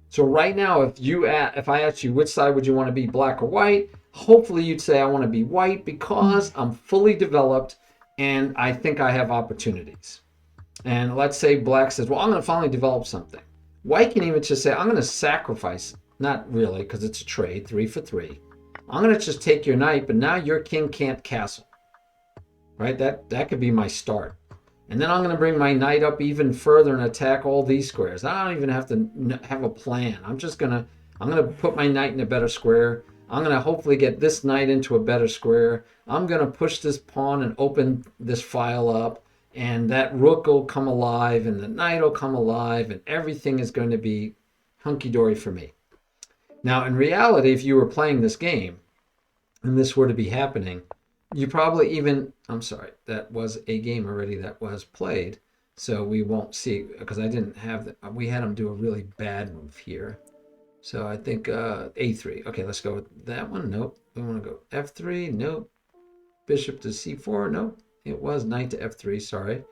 So right now, if I asked you which side would you want to be, black or white, hopefully you'd say I want to be white because I'm fully developed and I think I have opportunities. And let's say black says, well, I'm going to finally develop something. White can even just say, I'm going to sacrifice, not really because it's a trade, 3 for 3. I'm going to just take your knight, but now your king can't castle. Right? That could be my start. And then I'm going to bring my knight up even further and attack all these squares. I don't even have to have a plan. I'm going to put my knight in a better square. I'm going to hopefully get this knight into a better square. I'm going to push this pawn and open this file up. And that rook will come alive and the knight will come alive and everything is going to be hunky-dory for me. Now, in reality, if you were playing this game and this were to be happening, you probably even, I'm sorry, that was a game already that was played. So we won't see, because I didn't have, we had him do a really bad move here. So I think A3. Okay, let's go with that one. Nope. We want to go F3. Nope. Bishop to C4. Nope. It was knight to F3. Sorry.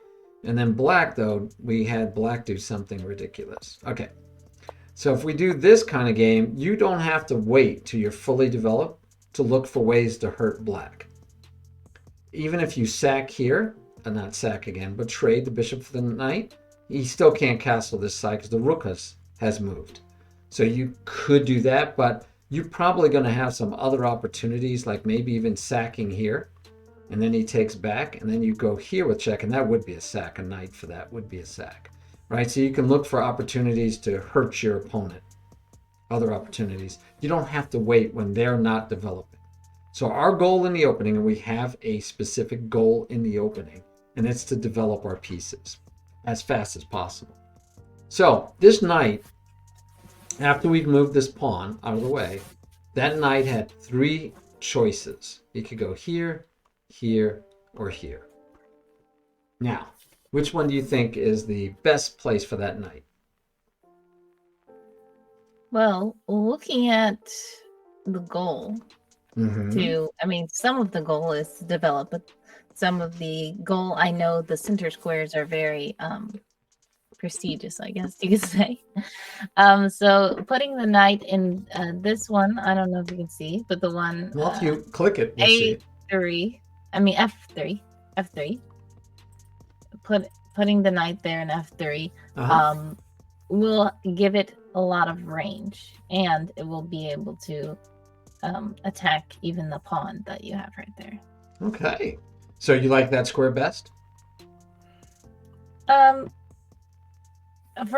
And then black, though, we had black do something ridiculous. Okay. So if we do this kind of game, you don't have to wait till you're fully developed to look for ways to hurt black. Even if you sack here, not sack again, but trade the bishop for the knight, he still can't castle this side because the rook has moved. So you could do that, but you're probably going to have some other opportunities, like maybe even sacking here. And then he takes back, and then you go here with check, and that would be a sack. A knight for that would be a sack. Right? So you can look for opportunities to hurt your opponent. Other opportunities. You don't have to wait when they're not developing. So our goal in the opening, and we have a specific goal in the opening, and it's to develop our pieces as fast as possible. So this knight, after we've moved this pawn out of the way, that knight had 3 choices. He could go here, here, or here. Now, which one do you think is the best place for that knight? Well, looking at the goal, some of the goal is to develop, but some of the goal, I know the center squares are very prestigious, I guess you could say. So putting the knight in this one, I don't know if you can see, but the one well, if you click it, we'll see it. F3. Putting the knight there in F3 will give it a lot of range, and it will be able to attack even the pawn that you have right there. Okay. So you like that square best? For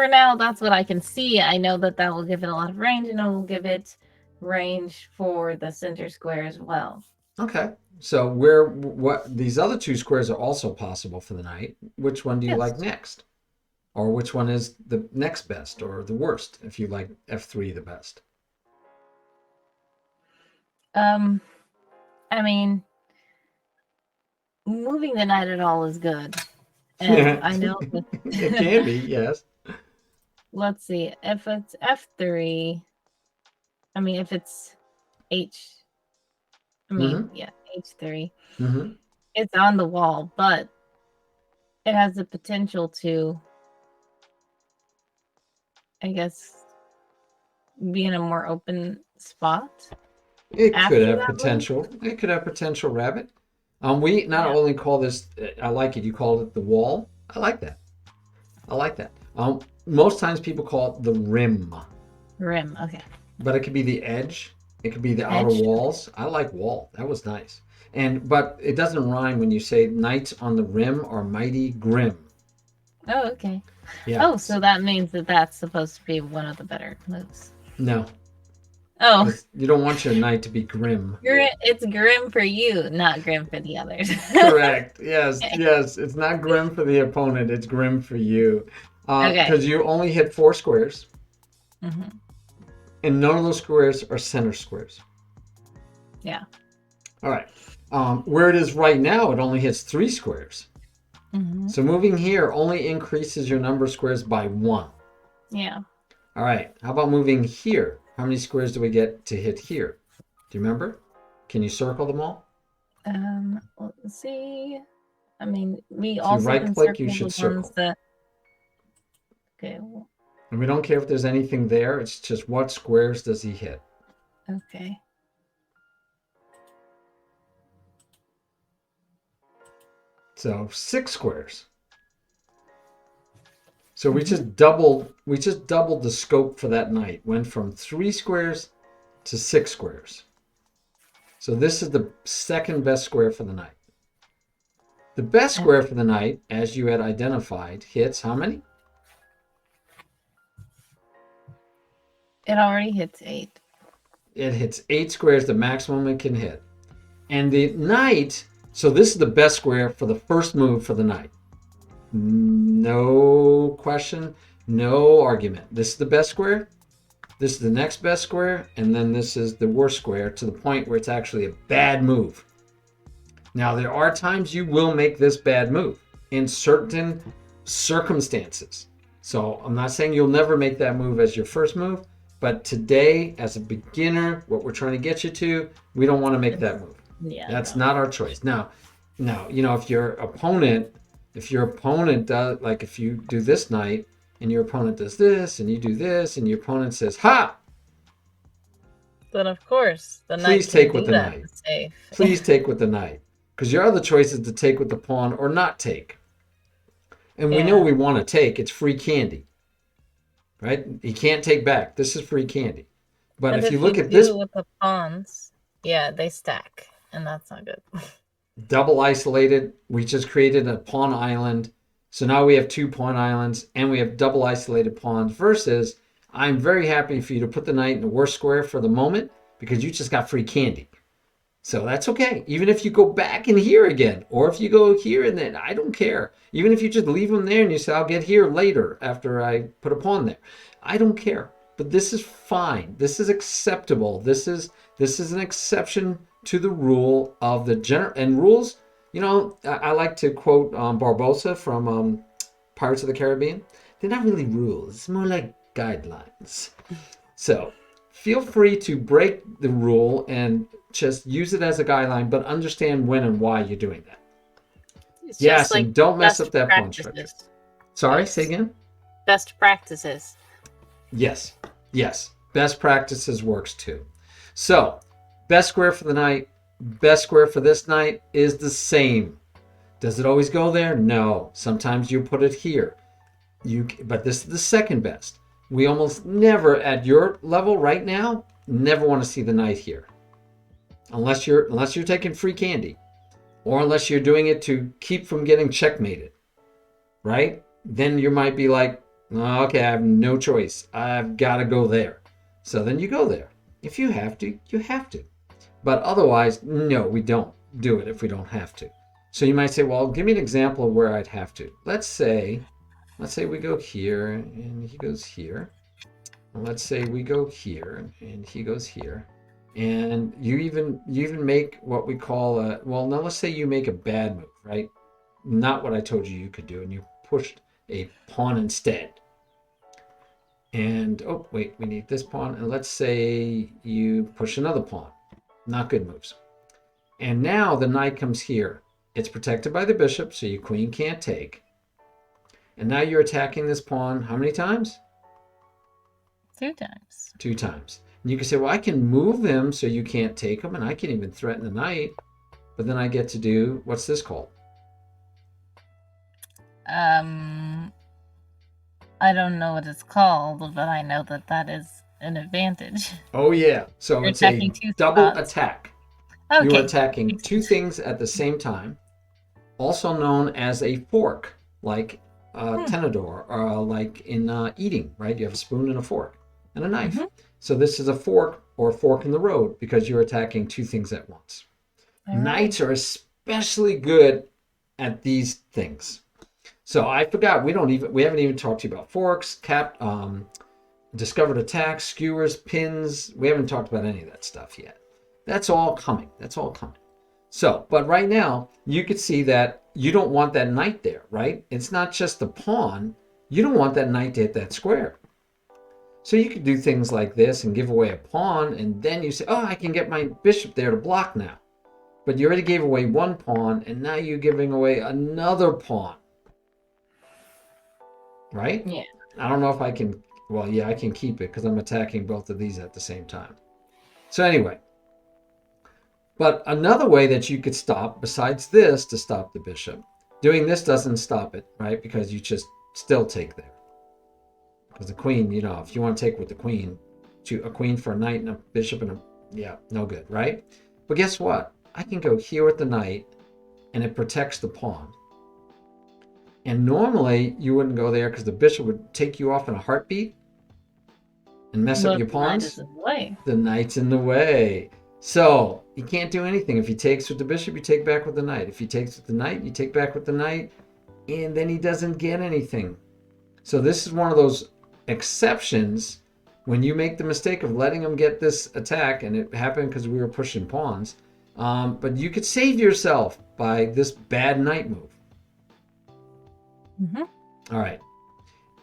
now, that's what I can see. I know that will give it a lot of range, and it will give it range for the center square as well. Okay. So these other 2 squares are also possible for the knight. Which one do you like next? Or which one is the next best or the worst if you like F3 the best? I mean, moving the knight at all is good. And Yeah, I know it can be, yes. let's see, if it's F3, I mean, if it's H, I mean, Mm-hmm. yeah, H3, Mm-hmm. it's on the wall, but it has the potential to, I guess, be in a more open spot It could after have that move. potential. It could have potential, rabbit. We not Yeah, only call this, I like it. You called it the wall. I like that. I like that. Most times people call it the rim, rim. Okay, but it could be the edge. It could be the outer edge. walls. I like wall. That was nice. But it doesn't rhyme when you say knights on the rim are mighty grim. Oh, okay. Yeah. Oh, so that means that that's supposed to be one of the better moves. No, Oh, because you don't want your knight to be grim. it's grim for you, not grim for the others. Correct. Yes, yes. It's not grim for the opponent. It's grim for you. Okay. Because you only hit 4 squares, Hmm. and none of those squares are center squares. Yeah. All right. Where it is right now, it only hits 3 squares. Hmm. So moving here only increases your number of squares by 1. Yeah. All right. How about moving here? How many squares do we get to hit here? Do you remember? Can you circle them all? Let's see. I mean, we So you also right can click, you circle should the ones circle. that. Okay. And we don't care if there's anything there. It's just what squares does he hit? Okay. So 6 squares. So we Hmm. just doubled the scope for that knight. Went from 3 squares to 6 squares. So this is the second best square for the knight. The best square for the knight, as you had identified, hits how many? It already hits 8. It hits 8 squares, the maximum it can hit. And the knight, so this is the best square for the first move for the knight. No question, no argument. This is the best square. This is the next best square, and then this is the worst square to the point where it's actually a bad move. Now, there are times you will make this bad move in certain circumstances. So I'm not saying you'll never make that move as your first move, but today, as a beginner, what we're trying to get you to, we don't want to make that move. Yeah. That's No. not our choice. Now, if your opponent does, like if you do this knight and your opponent does this and you do this and your opponent says, ha, But of course, the knight please can take with do the that knight. to save. Please take with the knight. Because your other choice is to take with the pawn or not take. And we know Yeah. we want to take. It's free candy. Right? He can't take back. This is free candy. But And if you if look you at this do with the pawns, yeah, they stack, and that's not good. double isolated, we just created a pawn island. So now we have 2 pawn islands and we have double isolated pawns versus I'm very happy for you to put the knight in the worst square for the moment because you just got free candy. So that's okay. Even if you go back in here again, or if you go here and then, I don't care. Even if you just leave them there and you say, I'll get here later after I put a pawn there. I don't care. But this is fine. This is acceptable. This is an exception to the rule of the general and rules. I like to quote Barbosa from Pirates of the Caribbean. They're not really rules. It's more like guidelines. So feel free to break the rule and just use it as a guideline, but understand when and why you're doing that. It's Yes, just like and don't mess best up that pawn structure. practices. Sorry, say Yes. again? Best practices. Yes, yes. Best practices works too. So, best square for the knight, best square for this knight is the same. Does it always go there? No. Sometimes you put it here. But this is the second best. We almost never, at your level right now, never want to see the knight here. Unless you're taking free candy. Or unless you're doing it to keep from getting checkmated. Right? Then you might be like, oh, okay, I have no choice. I've got to go there. So then you go there. If you have to, you have to. But otherwise, no, we don't do it if we don't have to. So you might say, well, give me an example of where I'd have to. Let's say we go here and he goes here. Let's say we go here and he goes here. And you even make what we call a, well, now let's say you make a bad move, right? Not what I told you could do, and you pushed a pawn instead. And oh wait, we need this pawn, and let's say you push another pawn. Not good moves. And now the knight comes here. It's protected by the bishop, so your queen can't take. And now you're attacking this pawn how many times? 2 times. 2 times. And you can say, well, I can move them so you can't take them, and I can even threaten the knight. But then I get to do, what's this called? I don't know what it's called, but I know that that is an advantage. Oh, yeah. So You're it's a attacking 2 double spots. attack. Okay. You are attacking 2 things at the same time, also known as a fork, like tenedor, or like in eating, right? You have a spoon and a fork and a knife. So this is a fork or fork in the road because you're attacking 2 things at once. All right. Knights are especially good at these things. So I forgot, we haven't even talked to you about forks, discovered attacks, skewers, pins. We haven't talked about any of that stuff yet. That's all coming. So, but right now, you could see that you don't want that knight there, right? It's not just the pawn. You don't want that knight to hit that square. So you could do things like this and give away a pawn, and then you say, oh, I can get my bishop there to block now. But you already gave away 1 pawn, and now you're giving away another pawn. Right? Yeah. I don't know if I can, well, yeah, I can keep it because I'm attacking both of these at the same time. So anyway, but another way that you could stop, besides this, to stop the bishop, doing this doesn't stop it, right? Because you just still take there. Because the queen, if you want to take with the queen, a queen for a knight and a bishop and yeah, no good, right? But guess what? I can go here with the knight and it protects the pawn. And normally you wouldn't go there because the bishop would take you off in a heartbeat and mess up your pawns. The knight's in the way. So you can't do anything. If he takes with the bishop, you take back with the knight. If he takes with the knight, you take back with the knight. And then he doesn't get anything. So this is one of those exceptions when you make the mistake of letting him get this attack. And it happened because we were pushing pawns. But you could save yourself by this bad knight move. All right.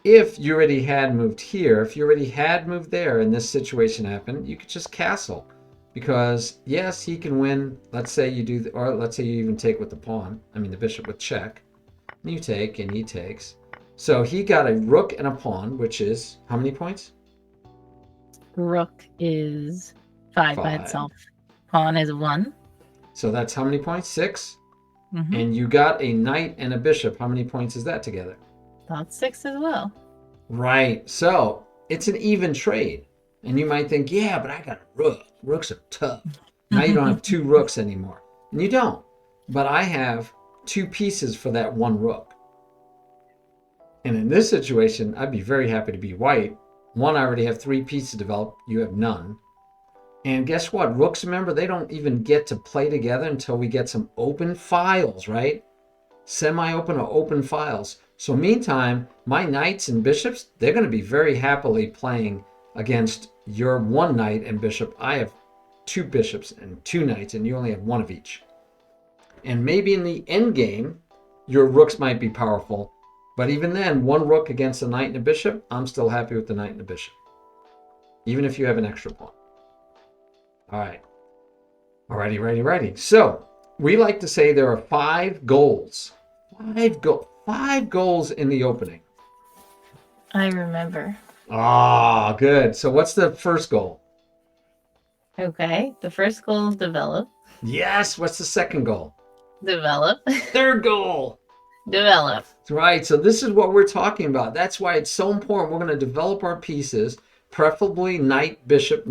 If you already had moved here, if you already had moved there and this situation happened, you could just castle. Because, yes, he can win. Let's say you do, or let's say you even take with the pawn. I mean, the bishop with check. And you take, and he takes. So he got a rook and a pawn, which is how many points? Rook is 5 by itself. Pawn is 1. So that's how many points? 6? And you got a knight and a bishop. How many points is that together? That's 6 as well. Right. So it's an even trade. And you might think, yeah, but I got a rook. Rooks are tough. Now you don't have 2 rooks anymore. And you don't. But I have 2 pieces for that 1 rook. And in this situation, I'd be very happy to be white. 1, I already have 3 pieces developed. You have none. And guess what? Rooks, remember, they don't even get to play together until we get some open files, right? Semi-open or open files. So meantime, my knights and bishops, they're going to be very happily playing against your 1 knight and bishop. I have 2 bishops and 2 knights, and you only have 1 of each. And maybe in the end game, your rooks might be powerful. But even then, 1 rook against a knight and a bishop, I'm still happy with the knight and the bishop. Even if you have an extra pawn. All right. Alrighty. So we like to say there are 5 goals. 5 goals in the opening. I remember. Ah, good. So what's the first goal? Okay. The first goal is develop. Yes. What's the second goal? Develop. Third goal. Develop. Right. So this is what we're talking about. That's why it's so important. We're going to develop our pieces. Preferably knight, bishop,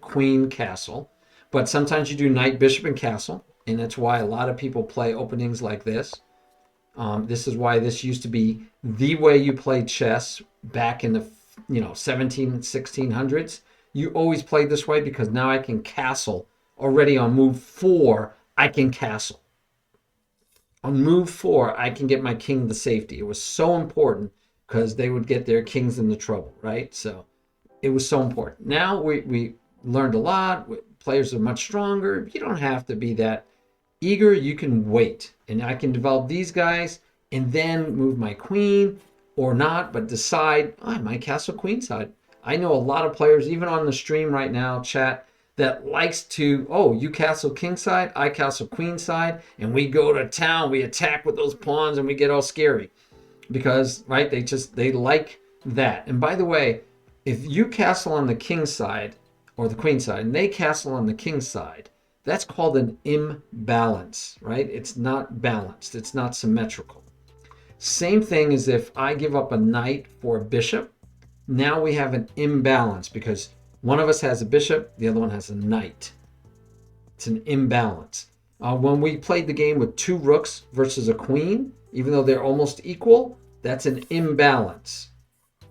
queen, castle. But sometimes you do knight, bishop, and castle. And that's why a lot of people play openings like this. This is why this used to be the way you played chess back in the 1600s. You always played this way because now I can castle. Already on move 4, I can castle. On move 4, I can get my king to safety. It was so important because they would get their kings into trouble, right? So it was so important. Now we learned a lot. players are much stronger. You don't have to be that eager. You can wait, and I can develop these guys and then move my queen or not, but decide, I might castle queenside. I know a lot of players, even on the stream right now, chat, that likes to, oh, you castle kingside, I castle queenside, and we go to town, we attack with those pawns, and we get all scary. Because, right, they like that. And by the way, if you castle on the king side or the queen side, and they castle on the king side, that's called an imbalance, right? It's not balanced. It's not symmetrical. Same thing as if I give up a knight for a bishop. Now we have an imbalance because one of us has a bishop, the other one has a knight. It's an imbalance. When we played the game with 2 rooks versus a queen, even though they're almost equal, that's an imbalance,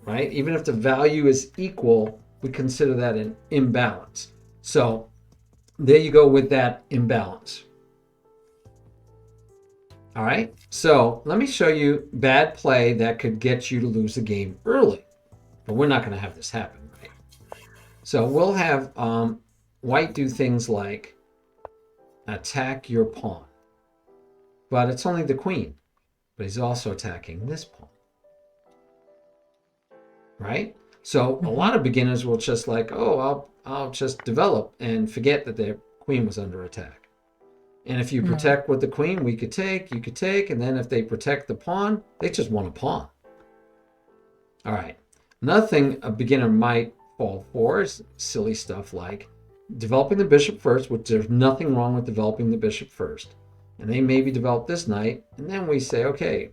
right? Even if the value is equal, we consider that an imbalance. So there you go with that imbalance. All right, so let me show you bad play that could get you to lose the game early. But we're not going to have this happen, right? So we'll have white do things like attack your pawn. But it's only the queen. But he's also attacking this pawn. Right? So a lot of beginners will just like, oh, I'll just develop and forget that their queen was under attack. And if you protect with the queen, you could take, and then if they protect the pawn, they just want a pawn. All right. Another thing a beginner might fall for is silly stuff like developing the bishop first, which there's nothing wrong with developing the bishop first. And they maybe develop this knight, and then we say, okay,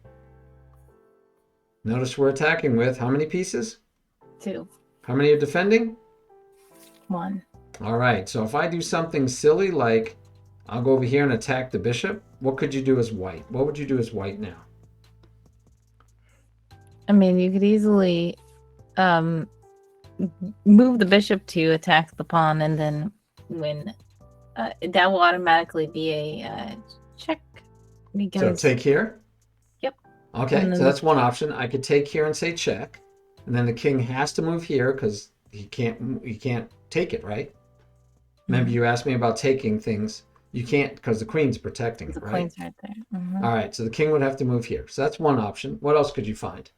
notice we're attacking with how many pieces? 2. How many are defending? 1. All right, so if I do something silly like I'll go over here and attack the bishop, what could you do as white? What would you do as white now? I mean, you could easily move the bishop to attack the pawn, and then when that will automatically be a check. Because So take here? Yep. Okay, so that's one option. I could take here and say check, and then the king has to move here because he can't take it, right? Remember you asked me about taking things. You can't because the queen's protecting it, right? The queen's right there. All right, so the king would have to move here. So that's one option. What else could you find?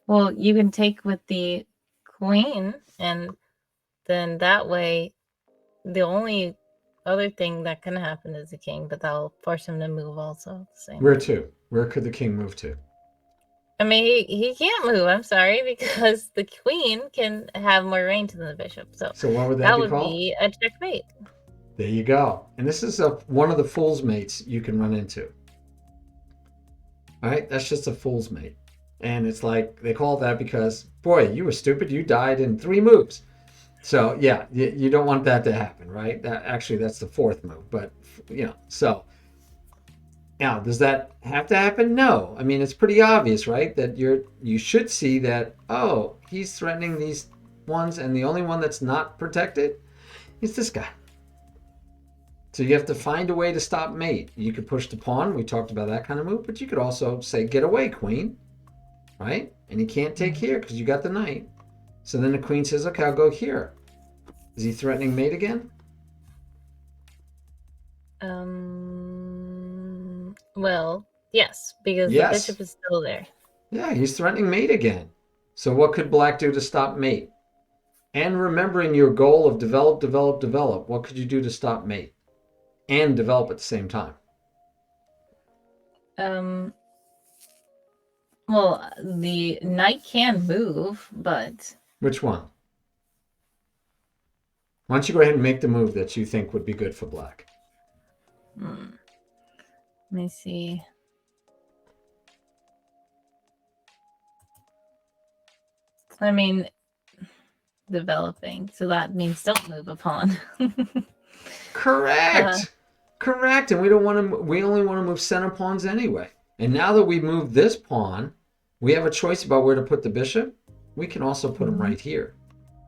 Well, you can take with the queen, and then that way, the only other thing that can happen is the king, but that'll force him to move also at the same Where time. to? Where could the king move to? I mean, he can't move, I'm sorry, because the queen can have more range than the bishop. So what would that be would called? be a checkmate. There you go. And this is one of the fool's mates you can run into. All right, that's just a fool's mate. And it's like, they call it that because, boy, you were stupid. You died in 3 moves. So yeah, you don't want that to happen, right? That's the 4th move, but so now, does that have to happen? No. I mean, it's pretty obvious, right? That you should see that, oh, he's threatening these ones, and the only one that's not protected is this guy. So you have to find a way to stop mate. You could push the pawn. We talked about that kind of move, but you could also say, get away, queen, right? And he can't take here because you got the knight. So then the queen says, okay, I'll go here. Is he threatening mate again? Well, yes, because the bishop is still there. Yeah, he's threatening mate again. So what could black do to stop mate? And remembering your goal of develop, what could you do to stop mate? And develop at the same time? Well, the knight can move, but... Which one? Why don't you go ahead and make the move that you think would be good for black? Let me see. I mean, developing. So that means don't move a pawn. Correct. Correct. And we only want to move center pawns anyway. And now that we move this pawn, we have a choice about where to put the bishop. We can also put him right here.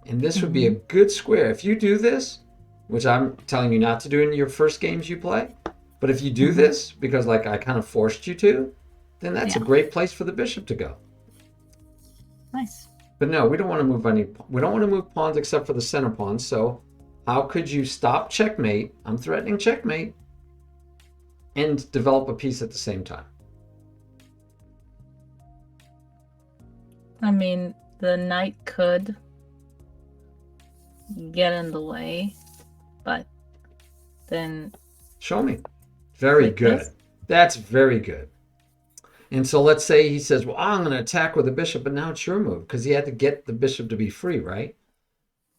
And this would be a good square. If you do this, which I'm telling you not to do in your first games you play, But if you do this, because like I kind of forced you to, then that's a Yeah. great place for the bishop to go. Nice. But no, we don't want to move we don't want to move pawns except for the center pawn. So how could you stop checkmate? I'm threatening checkmate and develop a piece at the same time. I mean, the knight could get in the way, but then Show me. Very like good. this? That's very good. And so let's say he says, well, I'm going to attack with the bishop, but now it's your move because he had to get the bishop to be free, right?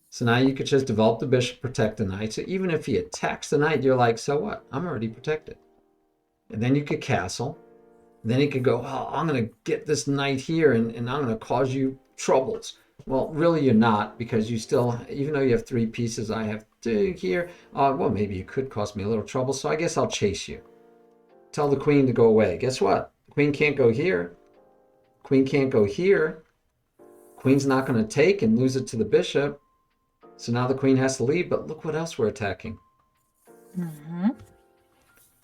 So now you could just develop the bishop, protect the knight. So even if he attacks the knight, you're like, so what? I'm already protected. And then you could castle. Then he could go, oh, I'm going to get this knight here and I'm going to cause you troubles. Well, really you're not, because you still, even though you have 3 pieces, I have 2 here. Well, maybe you could cause me a little trouble, so I guess I'll chase you. Tell the queen to go away. Guess what? The queen can't go here. Queen can't go here. Queen's not going to take and lose it to the bishop. So now the queen has to leave, but look what else we're attacking.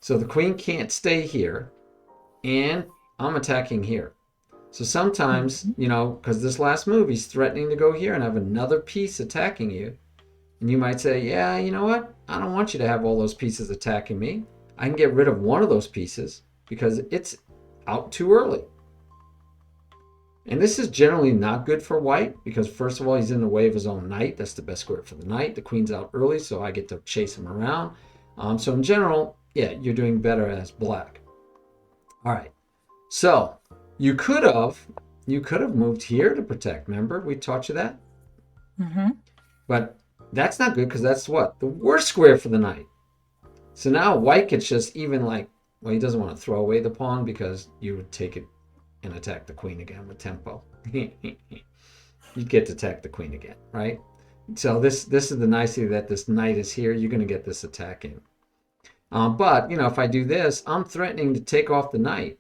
So the queen can't stay here, and I'm attacking here. So sometimes, you know, because this last move, he's threatening to go here and have another piece attacking you. And you might say, yeah, you know what? I don't want you to have all those pieces attacking me. I can get rid of one of those pieces because it's out too early. And this is generally not good for white because, first of all, he's in the way of his own knight. That's the best square for the knight. The queen's out early, so I get to chase him around. So in general, yeah, you're doing better as black. All right. So you could have moved here to protect. Remember, we taught you that? But that's not good because that's what? The worst square for the knight. So now white gets just even like, well, he doesn't want to throw away the pawn because you would take it and attack the queen again with tempo. You'd get to attack the queen again, right? So this is the nicety that this knight is here. You're going to get this attack in. But, you know, if I do this, I'm threatening to take off the knight.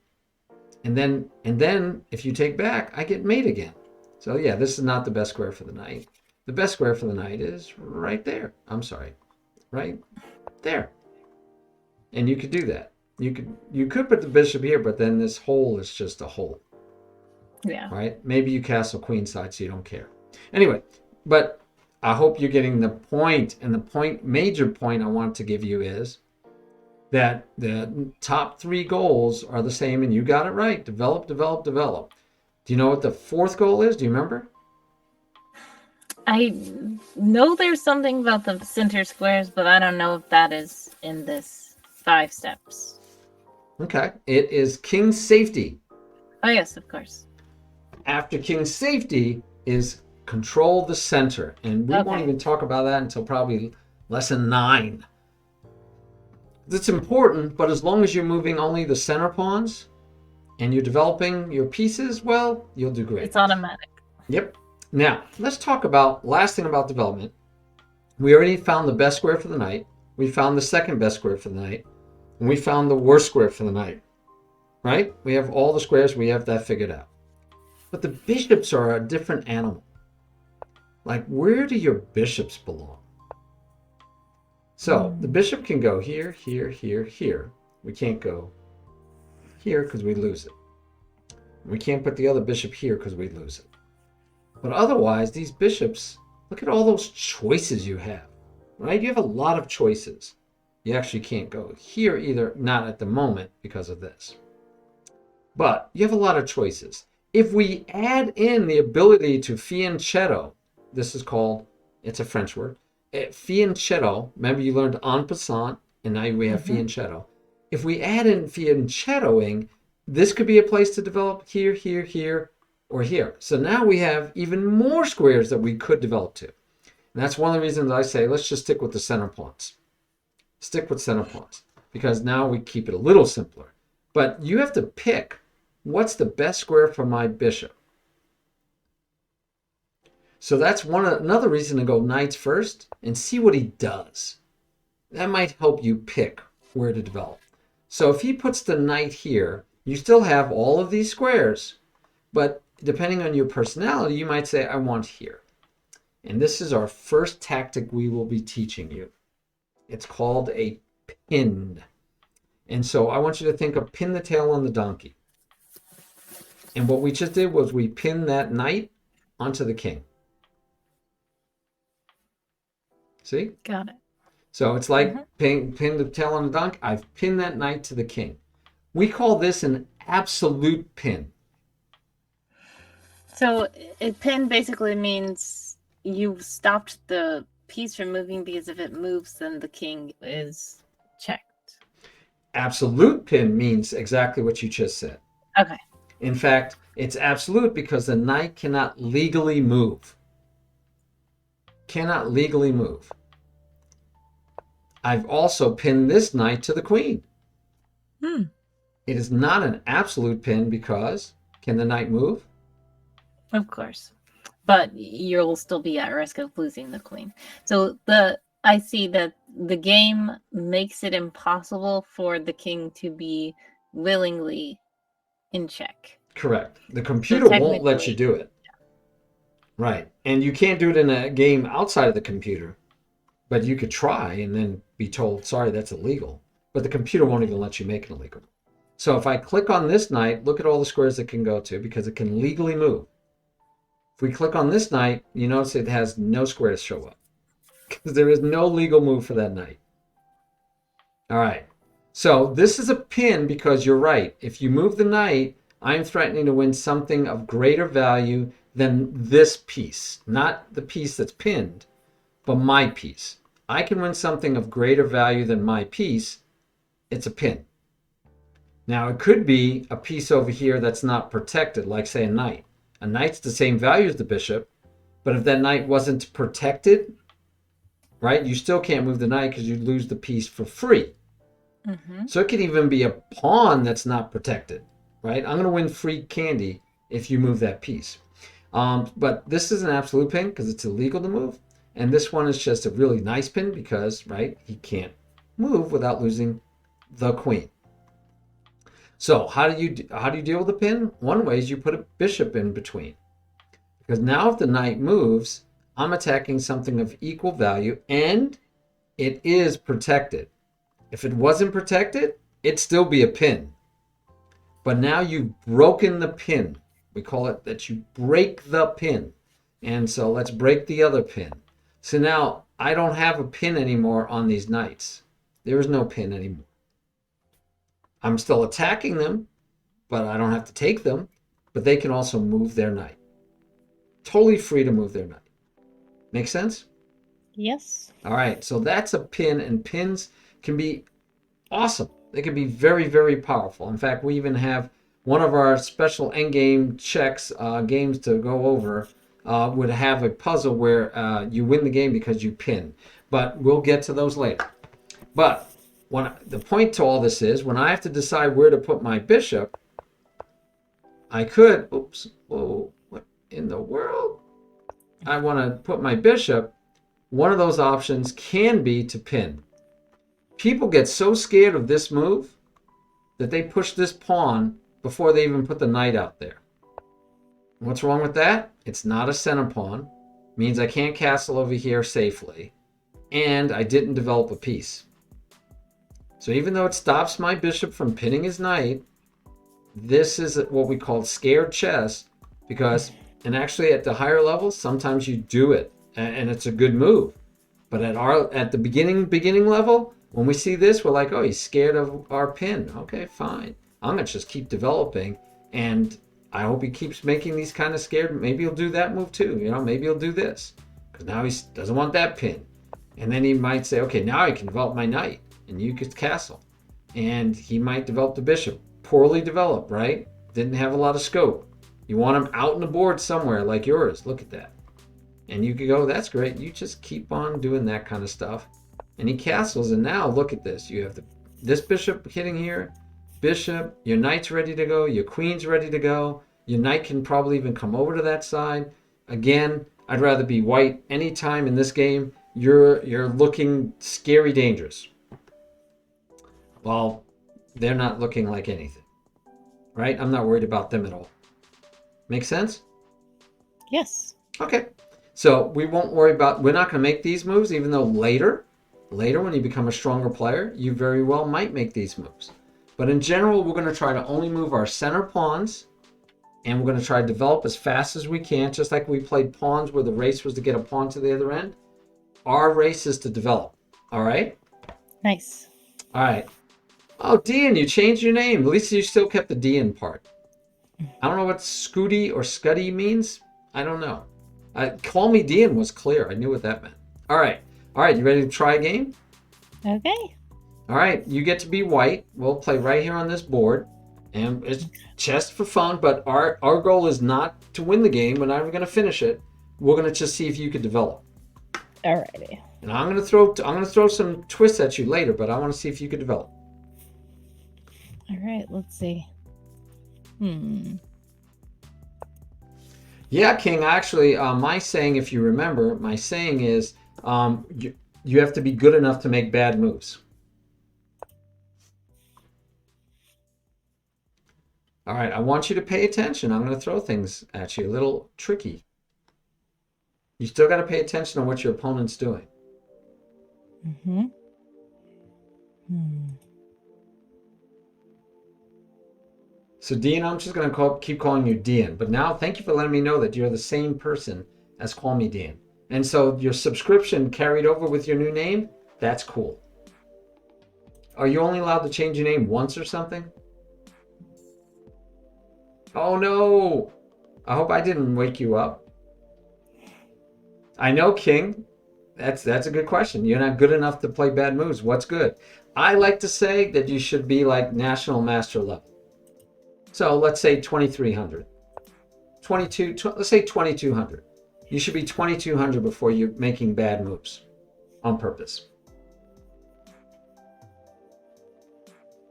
And then if you take back, I get mate again. So yeah, this is not the best square for the knight. The best square for the knight is right there. I'm sorry, right there. And you could do that. You could put the bishop here, but then this hole is just a hole. Yeah. Right? Maybe you castle queenside so you don't care. Anyway, but I hope you're getting the point. And the major point I want to give you is that the top 3 goals are the same, and you got it right. Develop, develop, develop. Do you know what the 4th goal is? Do you remember? I know there's something about the center squares, but I don't know if that is in this 5 steps. Okay. It is king's safety. Oh, yes, of course. After king's safety is control the center. And we won't even talk about that until probably lesson 9. It's important, but as long as you're moving only the center pawns and you're developing your pieces, well, you'll do great. It's automatic. Yep. Now, let's talk about, last thing about development. We already found the best square for the knight. We found the second best square for the knight. And we found the worst square for the knight. Right? We have all the squares. We have that figured out. But the bishops are a different animal. Like, where do your bishops belong? So the bishop can go here, here, here, here. We can't go here because we lose it. We can't put the other bishop here because we lose it. But otherwise, these bishops, look at all those choices you have, right? You have a lot of choices. You actually can't go here either, not at the moment because of this. But you have a lot of choices. If we add in the ability to fianchetto, this is called, it's a French word, fianchetto, remember you learned en passant, and now we have fianchetto. If we add in fianchettoing, this could be a place to develop here, here, here, or here. So now we have even more squares that we could develop to. And that's one of the reasons I say, let's just stick with the center pawns. Stick with center pawns, because now we keep it a little simpler. But you have to pick what's the best square for my bishop. So that's another reason to go knights first and see what he does. That might help you pick where to develop. So if he puts the knight here, you still have all of these squares, but depending on your personality, you might say, I want here. And this is our first tactic we will be teaching you. It's called a pin. And so I want you to think of pin the tail on the donkey. And what we just did was we pinned that knight onto the king. See? Got it. So it's like pin the tail on the donkey. I've pinned that knight to the king. We call this an absolute pin. So a pin basically means you stopped the piece from moving, because if it moves, then the king is checked. Absolute pin means exactly what you just said. Okay. In fact, it's absolute because the knight cannot legally move. Cannot legally move. I've also pinned this knight to the queen. It is not an absolute pin because can the knight move? Of course. But you'll still be at risk of losing the queen. So I see that the game makes it impossible for the king to be willingly in check. Correct. The computer won't let you technically- do it. Right. And you can't do it in a game outside of the computer. But you could try and then be told, sorry, that's illegal. But the computer won't even let you make it illegal. So if I click on this knight, look at all the squares it can go to because it can legally move. If we click on this knight, you notice it has no squares show up because there is no legal move for that knight. All right. So this is a pin because you're right. If you move the knight, I'm threatening to win something of greater value than this piece. Not the piece that's pinned, but my piece. I can win something of greater value than my piece. It's a pin. Now, it could be a piece over here that's not protected, like, say, a knight. A knight's the same value as the bishop, but if that knight wasn't protected, right, you still can't move the knight because you'd lose the piece for free. So it could even be a pawn that's not protected, right? I'm going to win free candy if you move that piece. But this is an absolute pin because it's illegal to move. And this one is just a really nice pin because, right, he can't move without losing the queen. So how do you deal with the pin? One way is you put a bishop in between. Because now if the knight moves, I'm attacking something of equal value and it is protected. If it wasn't protected, it'd still be a pin. But now you've broken the pin. We call it that you break the pin. And so let's break the other pin. So now I don't have a pin anymore on these knights. There is no pin anymore. I'm still attacking them, but I don't have to take them. But they can also move their knight. Totally free to move their knight. Make sense? Yes. All right, so that's a pin, and pins can be awesome. They can be very, very powerful. In fact, we even have one of our special endgame checks, games to go over, would have a puzzle where you win the game because you pin. But we'll get to those later. But the point to all this is, when I have to decide where to put my bishop, I could, oops, whoa, what in the world? I want to put my bishop. One of those options can be to pin. People get so scared of this move that they push this pawn before they even put the knight out there. What's wrong with that? It's not a center pawn. Means I can't castle over here safely. And I didn't develop a piece. So even though it stops my bishop from pinning his knight, this is what we call scared chess because, and actually at the higher levels, sometimes you do it and it's a good move. But at the beginning level, when we see this, we're like, oh, he's scared of our pin. Okay, fine. I'm going to just keep developing. And I hope he keeps making these kind of scared. Maybe he'll do that move too. Maybe he'll do this. Because now he doesn't want that pin. And then he might say, okay, now I can develop my knight. And you could castle. And he might develop the bishop. Poorly developed, right? Didn't have a lot of scope. You want him out on the board somewhere like yours. Look at that. And you could go, that's great. You just keep on doing that kind of stuff. And he castles, and now look at this. You have this bishop hitting here, bishop, your knight's ready to go, your queen's ready to go. Your knight can probably even come over to that side. Again, I'd rather be white anytime in this game. You're looking scary dangerous. Well, they're not looking like anything, right? I'm not worried about them at all. Make sense? Yes. Okay. So we won't worry about, we're not going to make these moves, even though later Later, when you become a stronger player, you very well might make these moves. But in general, we're going to try to only move our center pawns, and we're going to try to develop as fast as we can, just like we played pawns where the race was to get a pawn to the other end. Our race is to develop. All right? Nice. All right. Oh, Dean, you changed your name. At least you still kept the Dean part. I don't know what Scooty or Scuddy means. I don't know. Call me Dean was clear. I knew what that meant. All right. All right. You ready to try a game? Okay. All right. You get to be white. We'll play right here on this board. And it's just for fun. But our goal is not to win the game. We're not even going to finish it. We're going to just see if you could develop. Alrighty. And I'm going to throw some twists at you later. But I want to see if you could develop. All right. Let's see. Yeah, King, actually, my saying, if you remember, my saying is you have to be good enough to make bad moves. All right, I want you to pay attention. I'm going to throw things at you, a little tricky. You still got to pay attention to what your opponent's doing. So, Dean, I'm just going to keep calling you Dean. But now, thank you for letting me know that you're the same person as Call Me Dean. And so your subscription carried over with your new name? That's cool. Are you only allowed to change your name once or something? Oh, no. I hope I didn't wake you up. I know, King. That's a good question. You're not good enough to play bad moves. What's good? I like to say that you should be like national master level. So let's say 2,300. Let's say 2,200. You should be 2,200 before you're making bad moves on purpose.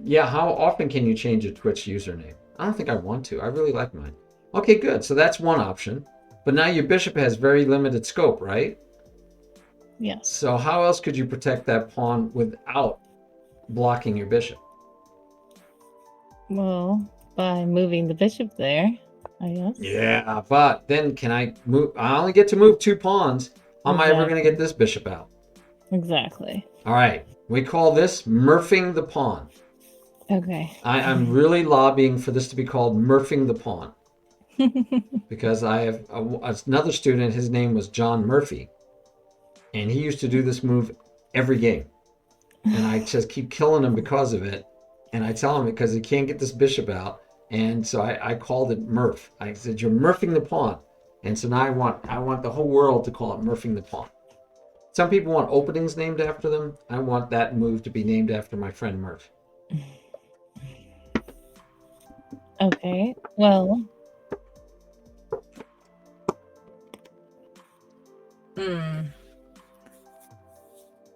Yeah, how often can you change your Twitch username? I don't think I want to. I really like mine. Okay, good. So that's one option. But now your bishop has very limited scope, right? Yes. So how else could you protect that pawn without blocking your bishop? Well, by moving the bishop there, I guess. Yeah, but then can I move? I only get to move 2 pawns. How am I ever going to get this bishop out? Exactly. All right. We call this Murphing the pawn. Okay. I'm really lobbying for this to be called Murphing the pawn. Because I have another student, his name was John Murphy. And he used to do this move every game. And I just keep killing him because of it. And I tell him because he can't get this bishop out. And so I called it Murph. I said, you're Murphing the pawn. And so now I want the whole world to call it Murphing the pawn. Some people want openings named after them. I want that move to be named after my friend Murph. Okay, well.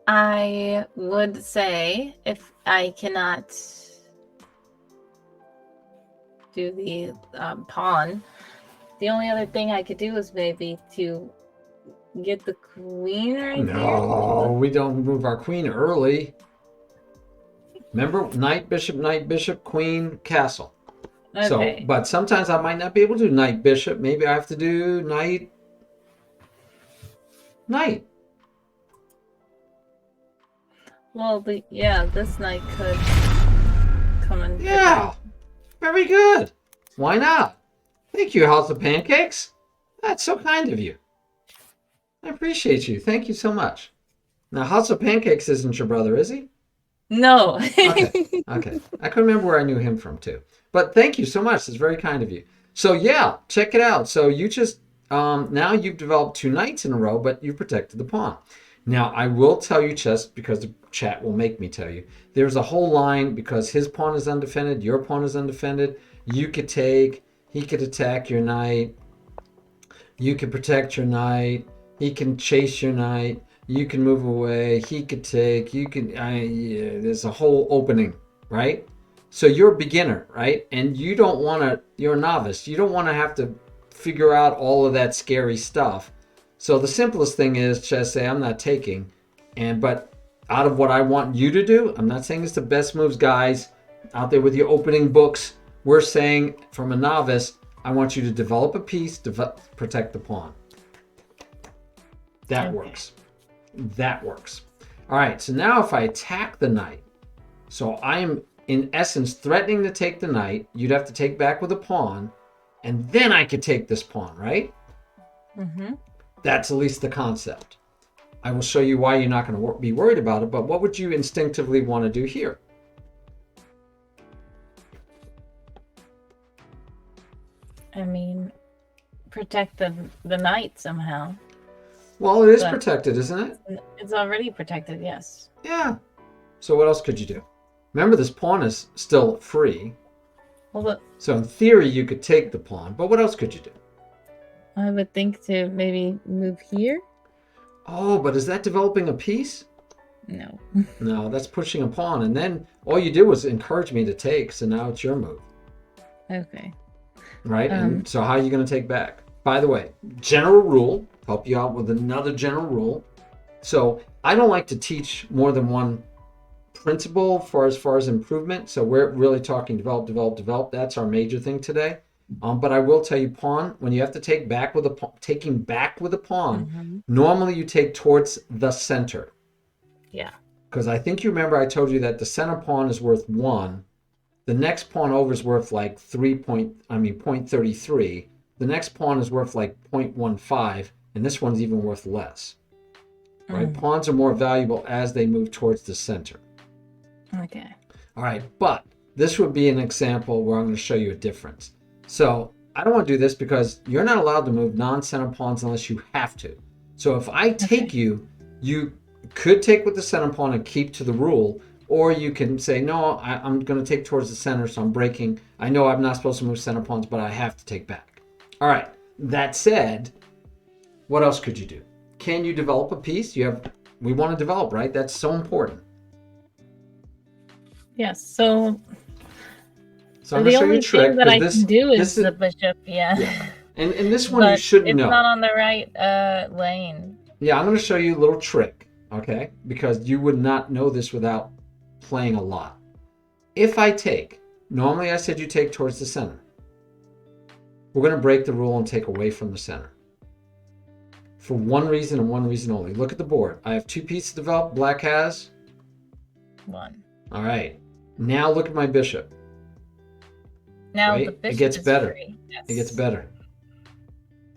I would say if I cannot do the pawn, the only other thing I could do is maybe to get the queen right there. No, we don't move our queen early. Remember, knight, bishop, queen, castle. Okay. So, but sometimes I might not be able to do knight, bishop. Maybe I have to do knight. Well, this knight could come in. Yeah, very good. Why not? Thank you, House of Pancakes. That's so kind of you. I appreciate you. Thank you so much. Now, House of Pancakes isn't your brother, is he? No. Okay. I couldn't remember where I knew him from, too. But thank you so much. It's very kind of you. So, yeah, check it out. So, you just, now you've developed 2 knights in a row, but you've protected the pawn. Now, I will tell you, just because the chat will make me tell you, there's a whole line because his pawn is undefended, your pawn is undefended. You could take, he could attack your knight. You could protect your knight. He can chase your knight. You can move away. He could take. You can. There's a whole opening, right? So you're a beginner, right? And you don't want to. You're a novice. You don't want to have to figure out all of that scary stuff. So the simplest thing is just say, I'm not taking. But out of what I want you to do, I'm not saying it's the best moves, guys, out there with your opening books. We're saying from a novice, I want you to develop a piece, protect the pawn. That works. All right, so now if I attack the knight, so I am in essence threatening to take the knight, you'd have to take back with a pawn, and then I could take this pawn, right? Mm-hmm. That's at least the concept. I will show you why you're not going to be worried about it, but what would you instinctively want to do here? I mean, protect the knight somehow. Well, it is But protected, isn't it? it's already protected, yes. Yeah. So what else could you do? Remember, this pawn is still free. Well, but So in theory, you could take the pawn, but what else could you do? I would think to maybe move here. Oh, but is that developing a piece? No. No, that's pushing a pawn. And then all you did was encourage me to take, so now it's your move. Okay. Right? And so how are you going to take back? By the way, general rule, help you out with another general rule. So I don't like to teach more than one principle as far as improvement. So we're really talking develop, develop, develop. That's our major thing today. But I will tell you, pawn, when you have to take back with a pawn, taking back with a pawn, normally you take towards the center. Yeah. Because I think you remember I told you that the center pawn is worth 1. The next pawn over is worth like 0.33. The next pawn is worth like 0.15, and this one's even worth less. Right? Pawns are more valuable as they move towards the center. Okay. All right, but this would be an example where I'm going to show you a difference. So I don't want to do this because you're not allowed to move non-center pawns unless you have to. So if I take you, you could take with the center pawn and keep to the rule, or you can say, no, I'm going to take towards the center, so I'm breaking. I know I'm not supposed to move center pawns, but I have to take back. All right, that said, what else could you do? Can you develop a piece? We want to develop, right? That's so important. Yes, so So I'm the going to show you only a trick. thing that I can do is the bishop, Yeah. And this one you but shouldn't it's know. not on the right lane. Yeah, I'm going to show you a little trick, okay? Because you would not know this without playing a lot. If I take, normally I said you take towards the center. We're going to break the rule and take away from the center. For one reason and one reason only. Look at the board. I have 2 pieces developed. Black has 1. All right. Now look at my bishop. Now right? the bishop It gets is better. free. Yes. It gets better.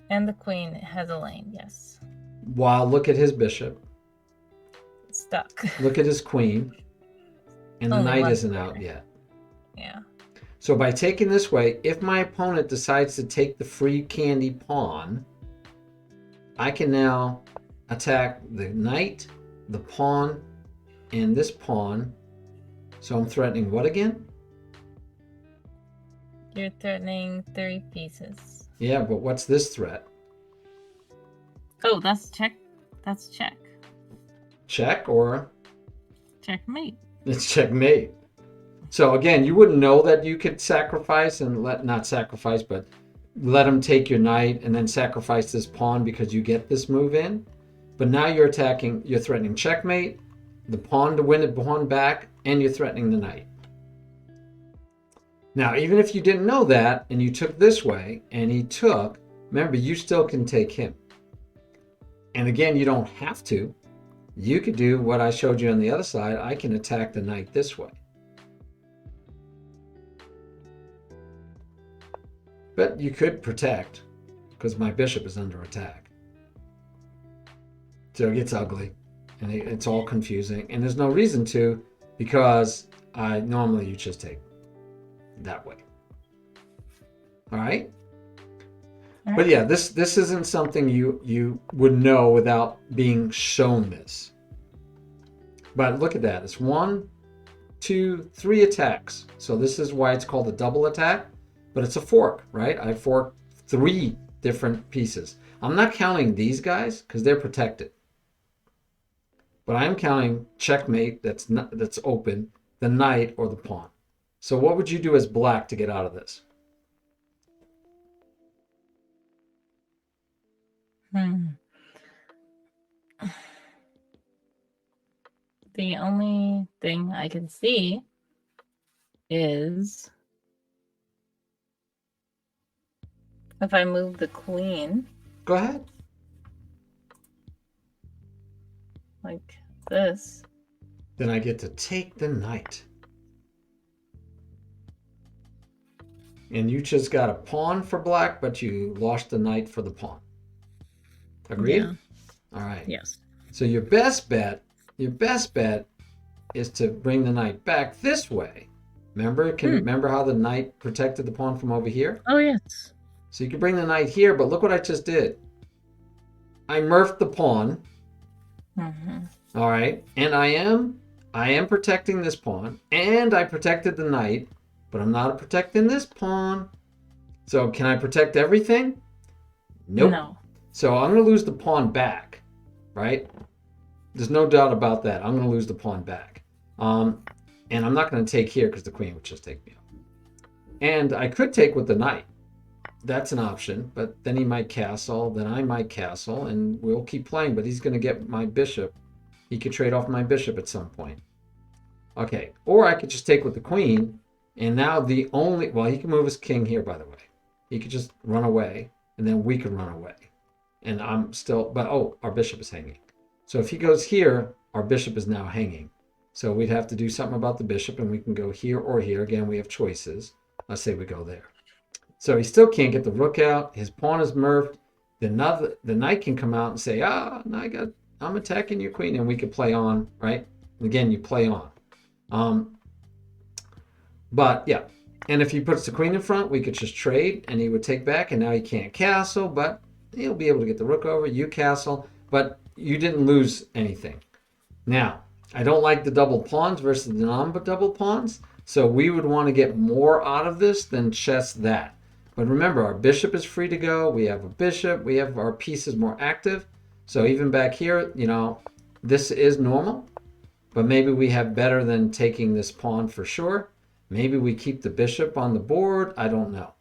And the queen has a lane, yes. Wow, look at his bishop. Stuck. Look at his queen. And the Only knight one isn't square. out yet. Yeah. So by taking this way, if my opponent decides to take the free candy pawn, I can now attack the knight, the pawn, and this pawn. So I'm threatening what again? You're threatening 3 pieces. Yeah, but what's this threat? Oh, that's check. That's check. Check or Checkmate. it's checkmate. So again, you wouldn't know that you could sacrifice and not sacrifice, but let him take your knight and then sacrifice this pawn because you get this move in. But now you're threatening checkmate, the pawn to win a pawn back, and you're threatening the knight. Now, even if you didn't know that and you took this way and he took, remember, you still can take him. And again, you don't have to. You could do what I showed you on the other side. I can attack the knight this way. But you could protect because my bishop is under attack. So it gets ugly and it's all confusing. And there's no reason to because normally you just take that way. All right? But yeah, this isn't something you would know without being shown this. But look at that. It's 1, 2, 3 attacks. So this is why it's called a double attack. But it's a fork, right? I fork 3 different pieces. I'm not counting these guys because they're protected. But I am counting checkmate that's open, the knight, or the pawn. So what would you do as black to get out of this? The only thing I can see is if I move the queen. Go ahead. Like this. Then I get to take the knight. And you just got a pawn for black, but you lost the knight for the pawn. Agreed? Yeah. All right. Yes. So your best bet is to bring the knight back this way. Remember how the knight protected the pawn from over here? Oh, yes. So you can bring the knight here, but look what I just did. I murphed the pawn. All right. And I am protecting this pawn, and I protected the knight, but I'm not protecting this pawn. So can I protect everything? Nope. No. So I'm going to lose the pawn back, right? There's no doubt about that. I'm going to lose the pawn back. And I'm not going to take here because the queen would just take me up. And I could take with the knight. That's an option, but then he might castle, then I might castle, and we'll keep playing, but he's going to get my bishop. He could trade off my bishop at some point. Okay, or I could just take with the queen, and now he can move his king here, by the way. He could just run away, and then we can run away. And I'm still, our bishop is hanging. So if he goes here, our bishop is now hanging. So we'd have to do something about the bishop, and we can go here or here. Again, we have choices. Let's say we go there. So he still can't get the rook out. His pawn is murphed. The knight can come out and say, I'm attacking your queen, and we could play on, right? And again, you play on. But yeah, and if he puts the queen in front, we could just trade, and he would take back, and now he can't castle, but he'll be able to get the rook over. You castle, but you didn't lose anything. Now, I don't like the double pawns versus the non-double pawns, so we would want to get more out of this than just that. But remember, our bishop is free to go. We have a bishop. We have our pieces more active. So even back here, this is normal, but maybe we have better than taking this pawn for sure. Maybe we keep the bishop on the board. I don't know.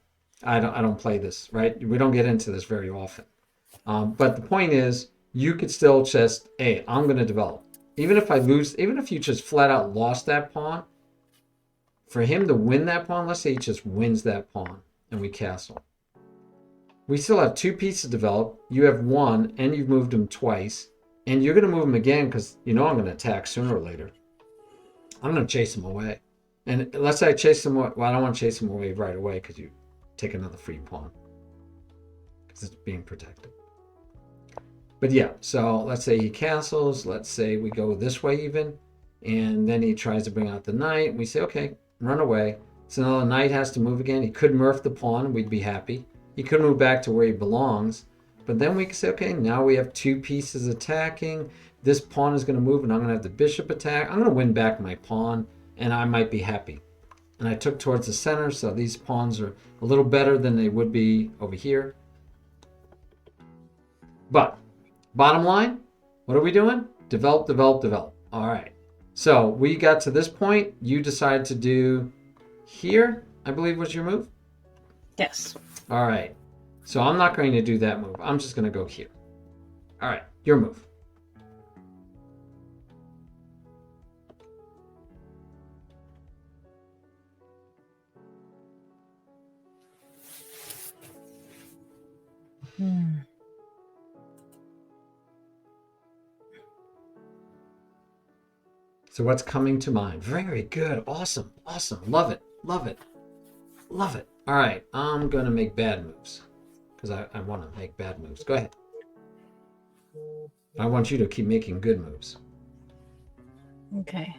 I don't play this, right? We don't get into this very often. But the point is, you could still just, hey, I'm going to develop. Even if I lose, even if you just flat out lost that pawn, for him to win that pawn, let's say he just wins that pawn and we castle. We still have two pieces developed. You have one, and you've moved him twice. And you're going to move him again because I'm going to attack sooner or later. I'm going to chase him away. And let's say I chase him away. Well, I don't want to chase him away right away because you take another free pawn because it's being protected. But yeah, so let's say he castles. Let's say we go this way even. And then he tries to bring out the knight. We say, okay, run away. So now the knight has to move again. He could murph the pawn. We'd be happy. He could move back to where he belongs. But then we can say, okay, now we have two pieces attacking. This pawn is going to move, and I'm going to have the bishop attack. I'm going to win back my pawn, and I might be happy. And I took towards the center, so these pawns are a little better than they would be over here. But bottom line, what are we doing? Develop, develop, develop. All right. So we got to this point. You decide to do here, I believe was your move. Yes. All right. So I'm not going to do that move. I'm just going to go here. All right. Your move. So what's coming to mind? Very good. Awesome. Awesome. Love it. Love it. Love it. All right. I'm going to make bad moves because I want to make bad moves. Go ahead. I want you to keep making good moves. Okay.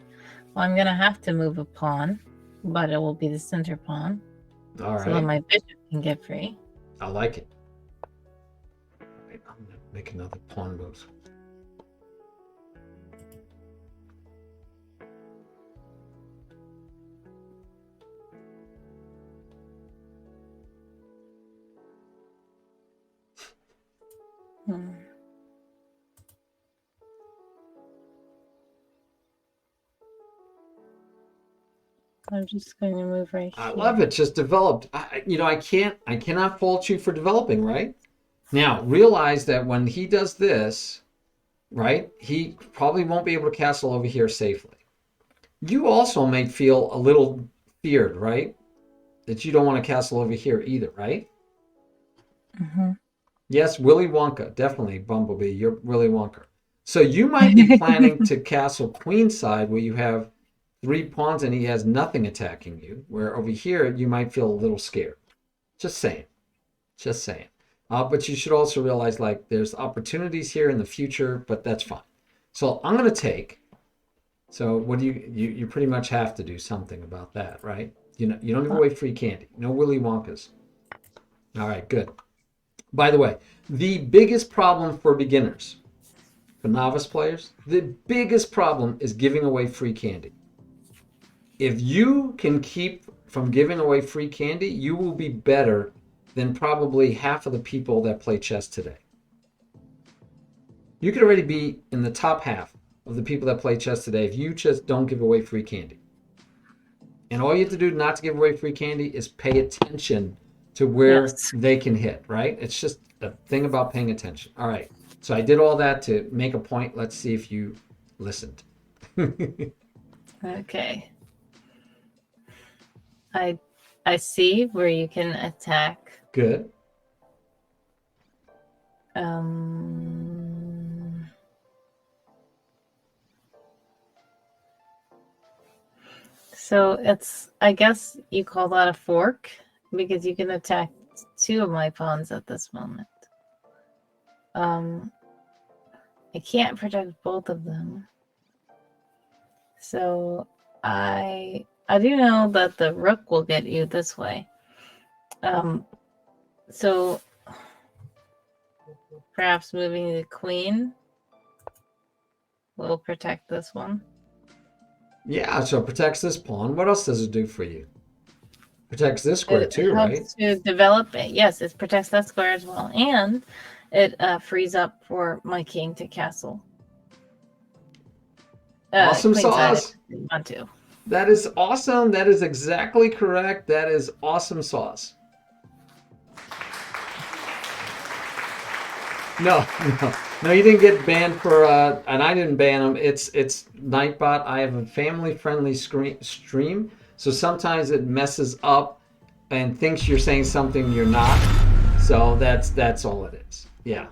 Well, I'm going to have to move a pawn, but it will be the center pawn. All right. So that my bishop can get free. I like it. All right, I'm going to make another pawn move. I'm just going to move right here. I love it. Just developed. I cannot fault you for developing, right? Now, realize that when he does this, right, he probably won't be able to castle over here safely. You also may feel a little feared, right? That you don't want to castle over here either, right? Mm-hmm. Yes, Willy Wonka. Definitely, Bumblebee. You're Willy Wonka. So you might be planning to castle queenside where you have 3 pawns and he has nothing attacking you. Where over here you might feel a little scared. Just saying. Just saying. But you should also realize like there's opportunities here in the future, but that's fine. So I'm going to take. So what do you pretty much have to do something about that, right? You know, you don't give away free candy. No Willy Wonkas. All right, good. By the way, the biggest problem for beginners, for novice players, the biggest problem is giving away free candy. If you can keep from giving away free candy, you will be better than probably half of the people that play chess today. You could already be in the top half of the people that play chess today if you just don't give away free candy. And all you have to do not to give away free candy is pay attention to where they can hit, right? It's just a thing about paying attention. All right. So I did all that to make a point. Let's see if you listened. Okay. I see where you can attack. Good. So it's, I guess you call that a fork because you can attack 2 of my pawns at this moment. I can't protect both of them. So I do know that the rook will get you this way. So perhaps moving the queen will protect this one. Yeah, so it protects this pawn. What else does it do for you? Protects this square too, right? Helps to develop it. Yes, it protects that square as well. And it frees up for my king to castle. Awesome sauce. Want to. That is awesome. That is exactly correct. That is awesome sauce. No, you didn't get banned for, and I didn't ban him. It's Nightbot. I have a family-friendly stream, so sometimes it messes up and thinks you're saying something you're not. So that's all it is. Yeah.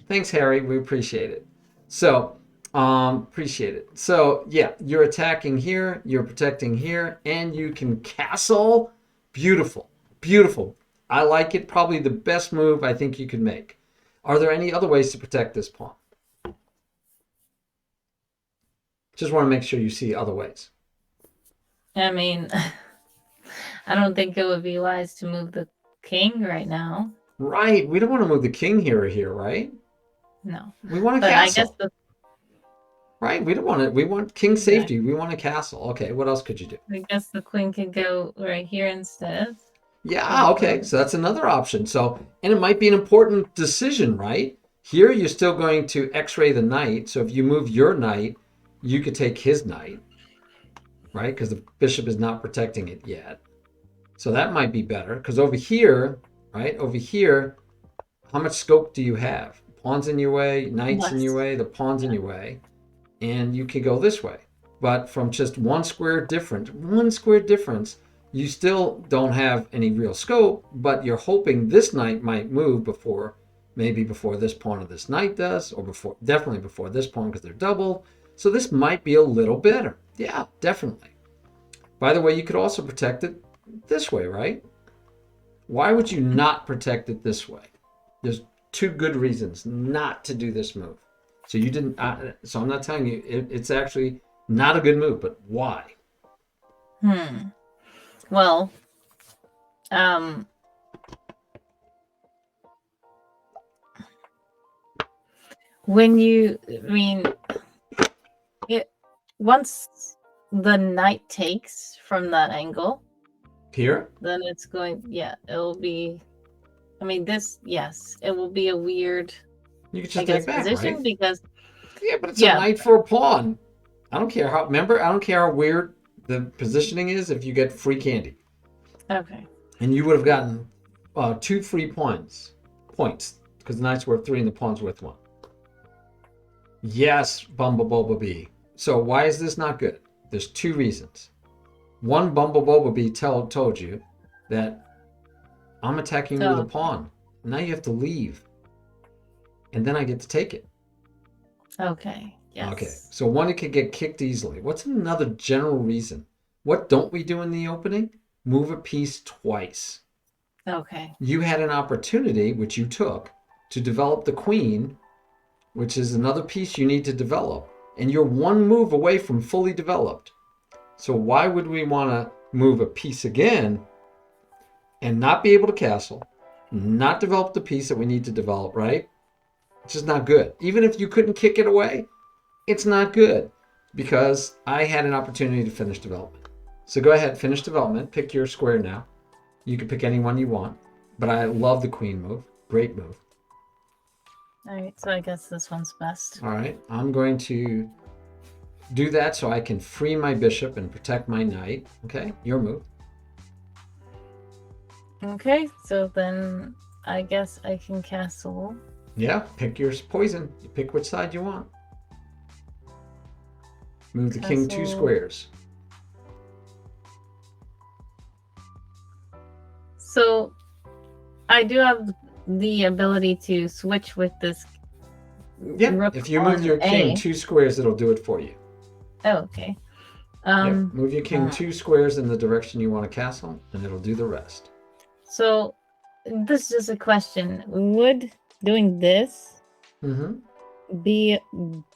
Thanks, Harry. We appreciate it. So, appreciate it. So, yeah, you're attacking here, you're protecting here, and you can castle. Beautiful. Beautiful. I like it. Probably the best move I think you could make. Are there any other ways to protect this pawn? Just want to make sure you see other ways. I mean, I don't think it would be wise to move the king right now. Right. We don't want to move the king here or here, right? No. We want a castle. Right. We don't want it. We want king safety. We want a castle. Okay. What else could you do? I guess the queen could go right here instead. Yeah, okay. So that's another option. So, and it might be an important decision, right? Here you're still going to x-ray the knight. So if you move your knight, you could take his knight, right? Because the bishop is not protecting it yet. So that might be better. Because over here, right? Over here, how much scope do you have? Pawns in your way, knights in your way, the pawns in your way. And you could go this way. But from just one square difference, you still don't have any real scope, but you're hoping this knight might move maybe before this pawn or this knight does, or definitely before this pawn because they're doubled. So this might be a little better. Yeah, definitely. By the way, you could also protect it this way, right? Why would you not protect it this way? There's 2 good reasons not to do this move. So you didn't. So I'm not telling you it's actually not a good move, but why? Well, once the knight takes from that angle here, then it's going, it'll be, it will be a weird, you can just take back, position, right? because but it's a knight for a pawn. I don't care how weird the positioning is if you get free candy. Okay. And you would have gotten 2 free points because the knight's worth 3 and the pawn's worth 1. Yes, Bumblebee. So why is this not good? There's 2 reasons. One, Bumblebee told you that I'm attacking you with a pawn. Now you have to leave. And then I get to take it. Okay. Yes. Okay, so one, it could get kicked easily. What's another general reason? What don't we do in the opening? Move a piece twice. Okay. You had an opportunity, which you took, to develop the queen, which is another piece you need to develop. And you're one move away from fully developed. So why would we want to move a piece again and not be able to castle, not develop the piece that we need to develop, right? It's just not good. Even if you couldn't kick it away, it's not good because I had an opportunity to finish development. So go ahead, finish development. Pick your square now. You can pick any one you want, but I love the queen move. Great move. All right. So I guess this one's best. All right, I'm going to do that so I can free my bishop and protect my knight. Okay, your move. Okay. So then I guess I can castle. Yeah, pick your poison. You pick which side you want. Move the king 2 Castle. squares. So I do have the ability to switch with this. Yeah, rook if you move on your king A. 2 squares, it'll do it for you. Oh, okay. Yep. Move your king uh, 2 squares in the direction you want to castle, and it'll do the rest. So this is a question. Would doing this be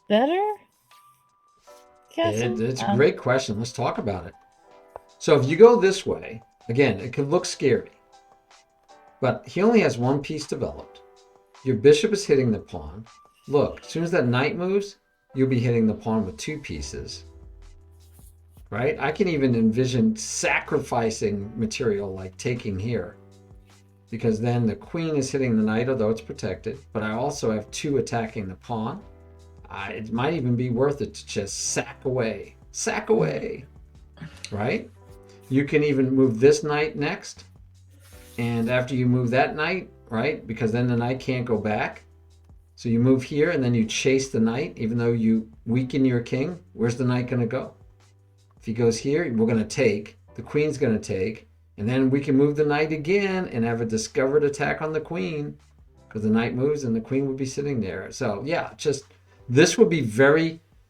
better? Castle? It's a great question. Let's talk about it. So if you go this way, again, it could look scary, but he only has one piece developed. Your bishop is hitting the pawn. Look, as soon as that knight moves, you'll be hitting the pawn with 2 pieces. Right? I can even envision sacrificing material like taking here, because then the queen is hitting the knight, although it's protected, but I also have 2 attacking the pawn. It might even be worth it to just sack away, right? You can even move this knight next, and after you move that knight, right, because then the knight can't go back, so you move here and then you chase the knight, even though you weaken your king. Where's the knight going to go? If he goes here, we're going to take, the queen's going to take, and then we can move the knight again and have a discovered attack on the queen, because the knight moves and the queen would be sitting there. So yeah, just this would be a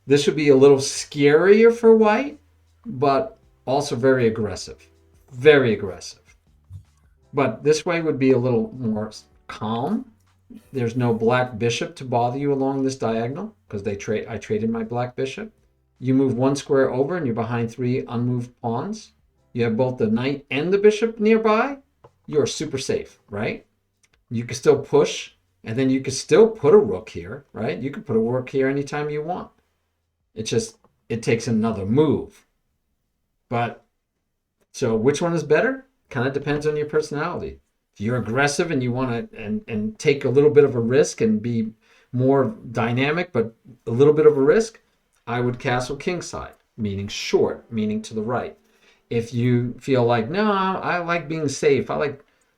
little scarier for white, but also very aggressive. But this way would be a little more calm. There's no black bishop to bother you along this diagonal, because I traded my black bishop. You move 1 square over and you're behind 3 unmoved pawns. You have both the knight and the bishop nearby. You're super safe, right? You can still push, and then you can still put a rook here, right? You can put a rook here anytime you want. It takes another move. But, so which one is better? Kind of depends on your personality. If you're aggressive and you want to and take a little bit of a risk and be more dynamic, but a little bit of a risk, I would castle kingside, meaning short, meaning to the right. If you feel like, no, I like being safe. I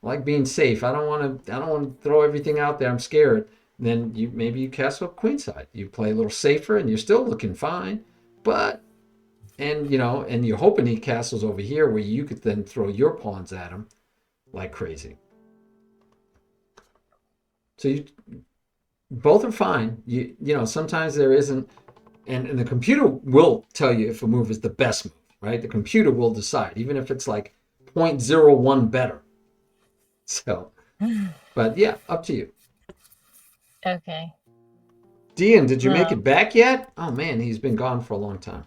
like being safe. I don't want to throw everything out there. I'm scared. Then maybe you castle queenside. You play a little safer and you're still looking fine. But and you're hoping he castles over here where you could then throw your pawns at him like crazy. So both are fine. Sometimes there isn't, and the computer will tell you if a move is the best move, right? The computer will decide, even if it's like 0.01 better. So, but yeah, up to you. Okay. Dean, did you make it back yet? Oh man, he's been gone for a long time.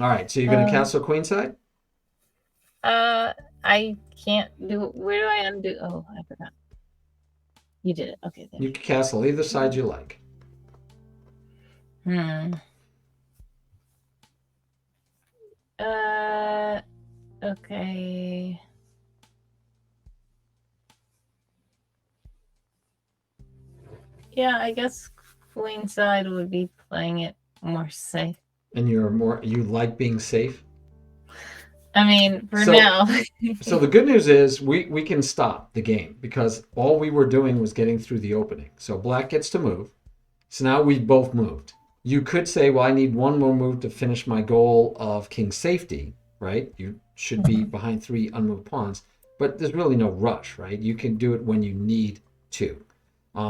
All right, so you're going to castle queenside? I can't do it. Where do I undo? Oh, I forgot. You did it. Okay. There. You can castle either side you like. Okay. Yeah, I guess queenside would be playing it more safe. And you like being safe? I mean, for now. So the good news is we can stop the game, because all we were doing was getting through the opening. So black gets to move. So now we've both moved. You could say, well, I need one more move to finish my goal of king safety, right? You should be behind 3 unmoved pawns. but there's really no rush, right? You can do it when you need to.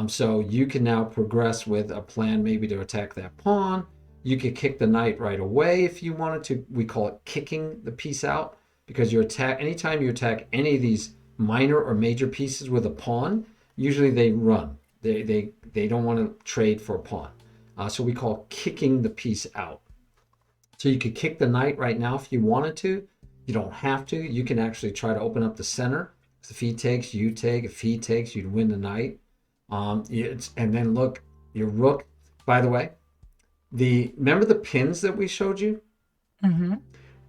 So you can now progress with a plan maybe to attack that pawn. You could kick the knight right away if you wanted to. We call it kicking the piece out, because anytime you attack any of these minor or major pieces with a pawn, usually they run. They don't want to trade for a pawn. So we call kicking the piece out. So you could kick the knight right now if you wanted to. You don't have to. You can actually try to open up the center. If he takes, you take. If he takes, you'd win the knight. And then look, your rook. By the way, remember the pins that we showed you? Mm-hmm.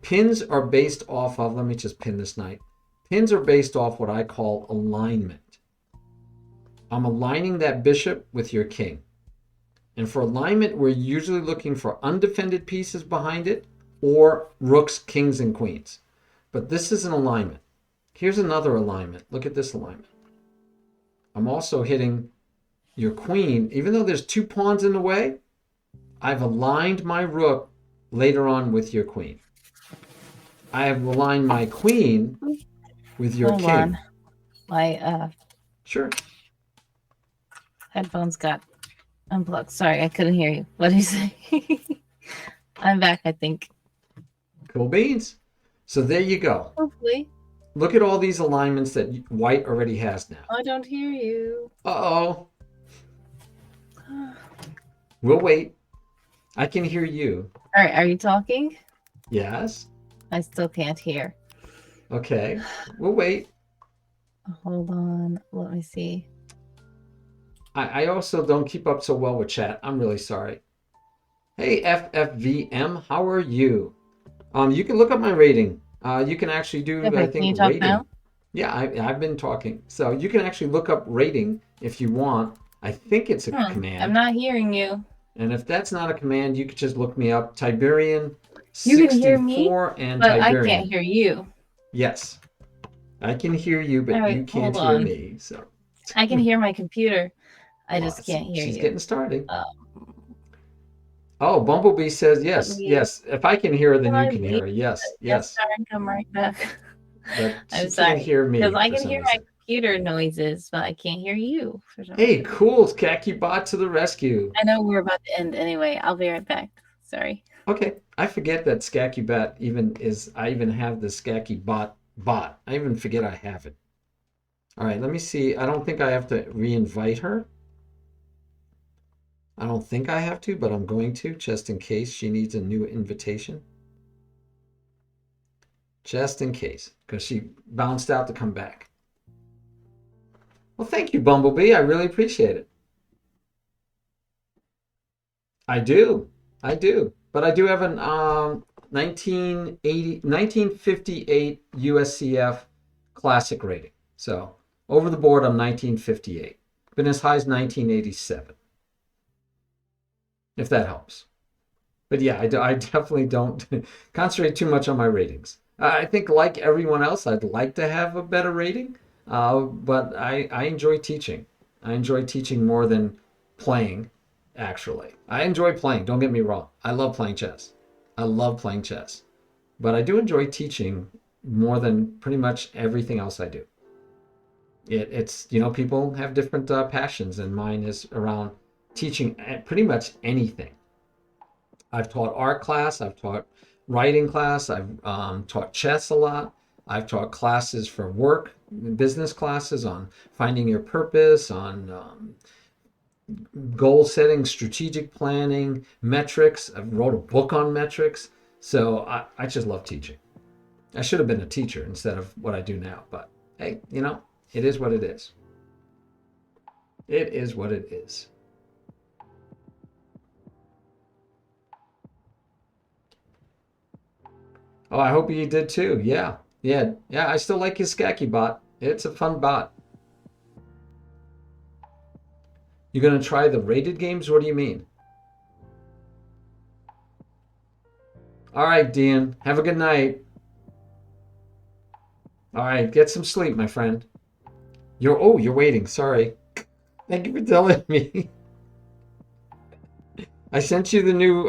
Pins are based off of, let me just pin this knight. Pins are based off what I call alignment. I'm aligning that bishop with your king. And for alignment, we're usually looking for undefended pieces behind it or rooks, kings, and queens. But this is an alignment. Here's another alignment. Look at this alignment. I'm also hitting your queen. Even though there's two pawns in the way, I've aligned my rook later on with your queen. I have aligned my queen with your Hold king. on. My Sure. headphones got unplugged. Sorry, I couldn't hear you. What did you say? I'm back, I think. Cool beans. So there you go. Hopefully. Look at all these alignments that white already has now. I don't hear you. Uh-oh. We'll wait. I can hear you. All right, are you talking? Yes. I still can't hear. Okay. We'll wait. Hold on. Let me see. I also don't keep up so well with chat. I'm really sorry. Hey, FFVM, how are you? You can look up my rating. You can actually do, Okay, I can think, you talk rating. now? Yeah, I've been talking. So you can actually look up rating if you want. I think it's a command. I'm not hearing you. And if that's not a command, you could just look me up. Tiberian You can hear me, 64 and but Tiberian. I can't hear you. Yes. I can hear you, but All right, you can't hold hear on. me. So I can hear my computer. I just awesome. can't hear She's you. getting started. Um, Oh, Bumblebee says yes. me- Yes. If I can hear her, then Can you I can leave? hear her. Yes. Yes, Yes. sorry, come right back. But she I'm can't sorry. hear me. Because I for can some hear my reason. computer noises, but I can't hear you. For some Hey, reason. cool. Khaki bot to the rescue. I know we're about to end anyway. I'll be right back. Sorry. Okay. I forget that Skacky Bat I even have the Skacky bot. I even forget I have it. All right, let me see. I don't think I have to re-invite her. I don't think I have to, but I'm going to, just in case she needs a new invitation. Just in case, because she bounced out to come back. Well, thank you, Bumblebee. I really appreciate it. I do. But I do have an 1958 USCF classic rating. So over the board, I'm 1958. Been as high as 1987. If that helps. But yeah, I definitely don't concentrate too much on my ratings. I think like everyone else, I'd like to have a better rating, but I enjoy teaching. I enjoy teaching more than playing, actually. I enjoy playing, don't get me wrong. I love playing chess. But I do enjoy teaching more than pretty much everything else I do. It's, people have different passions, and mine is around teaching pretty much anything. I've taught art class, I've taught writing class, I've taught chess a lot. I've taught classes for work, business classes on finding your purpose, on goal setting, strategic planning, metrics. I've wrote a book on metrics. So I just love teaching. I should have been a teacher instead of what I do now. But hey, it is what it is. It is what it is. Oh, I hope you did too. Yeah. I still like his Skacky bot. It's a fun bot. You're going to try the rated games? What do you mean? All right, Dean. Have a good night. All right, get some sleep, my friend. You're waiting. Sorry. Thank you for telling me. I sent you the new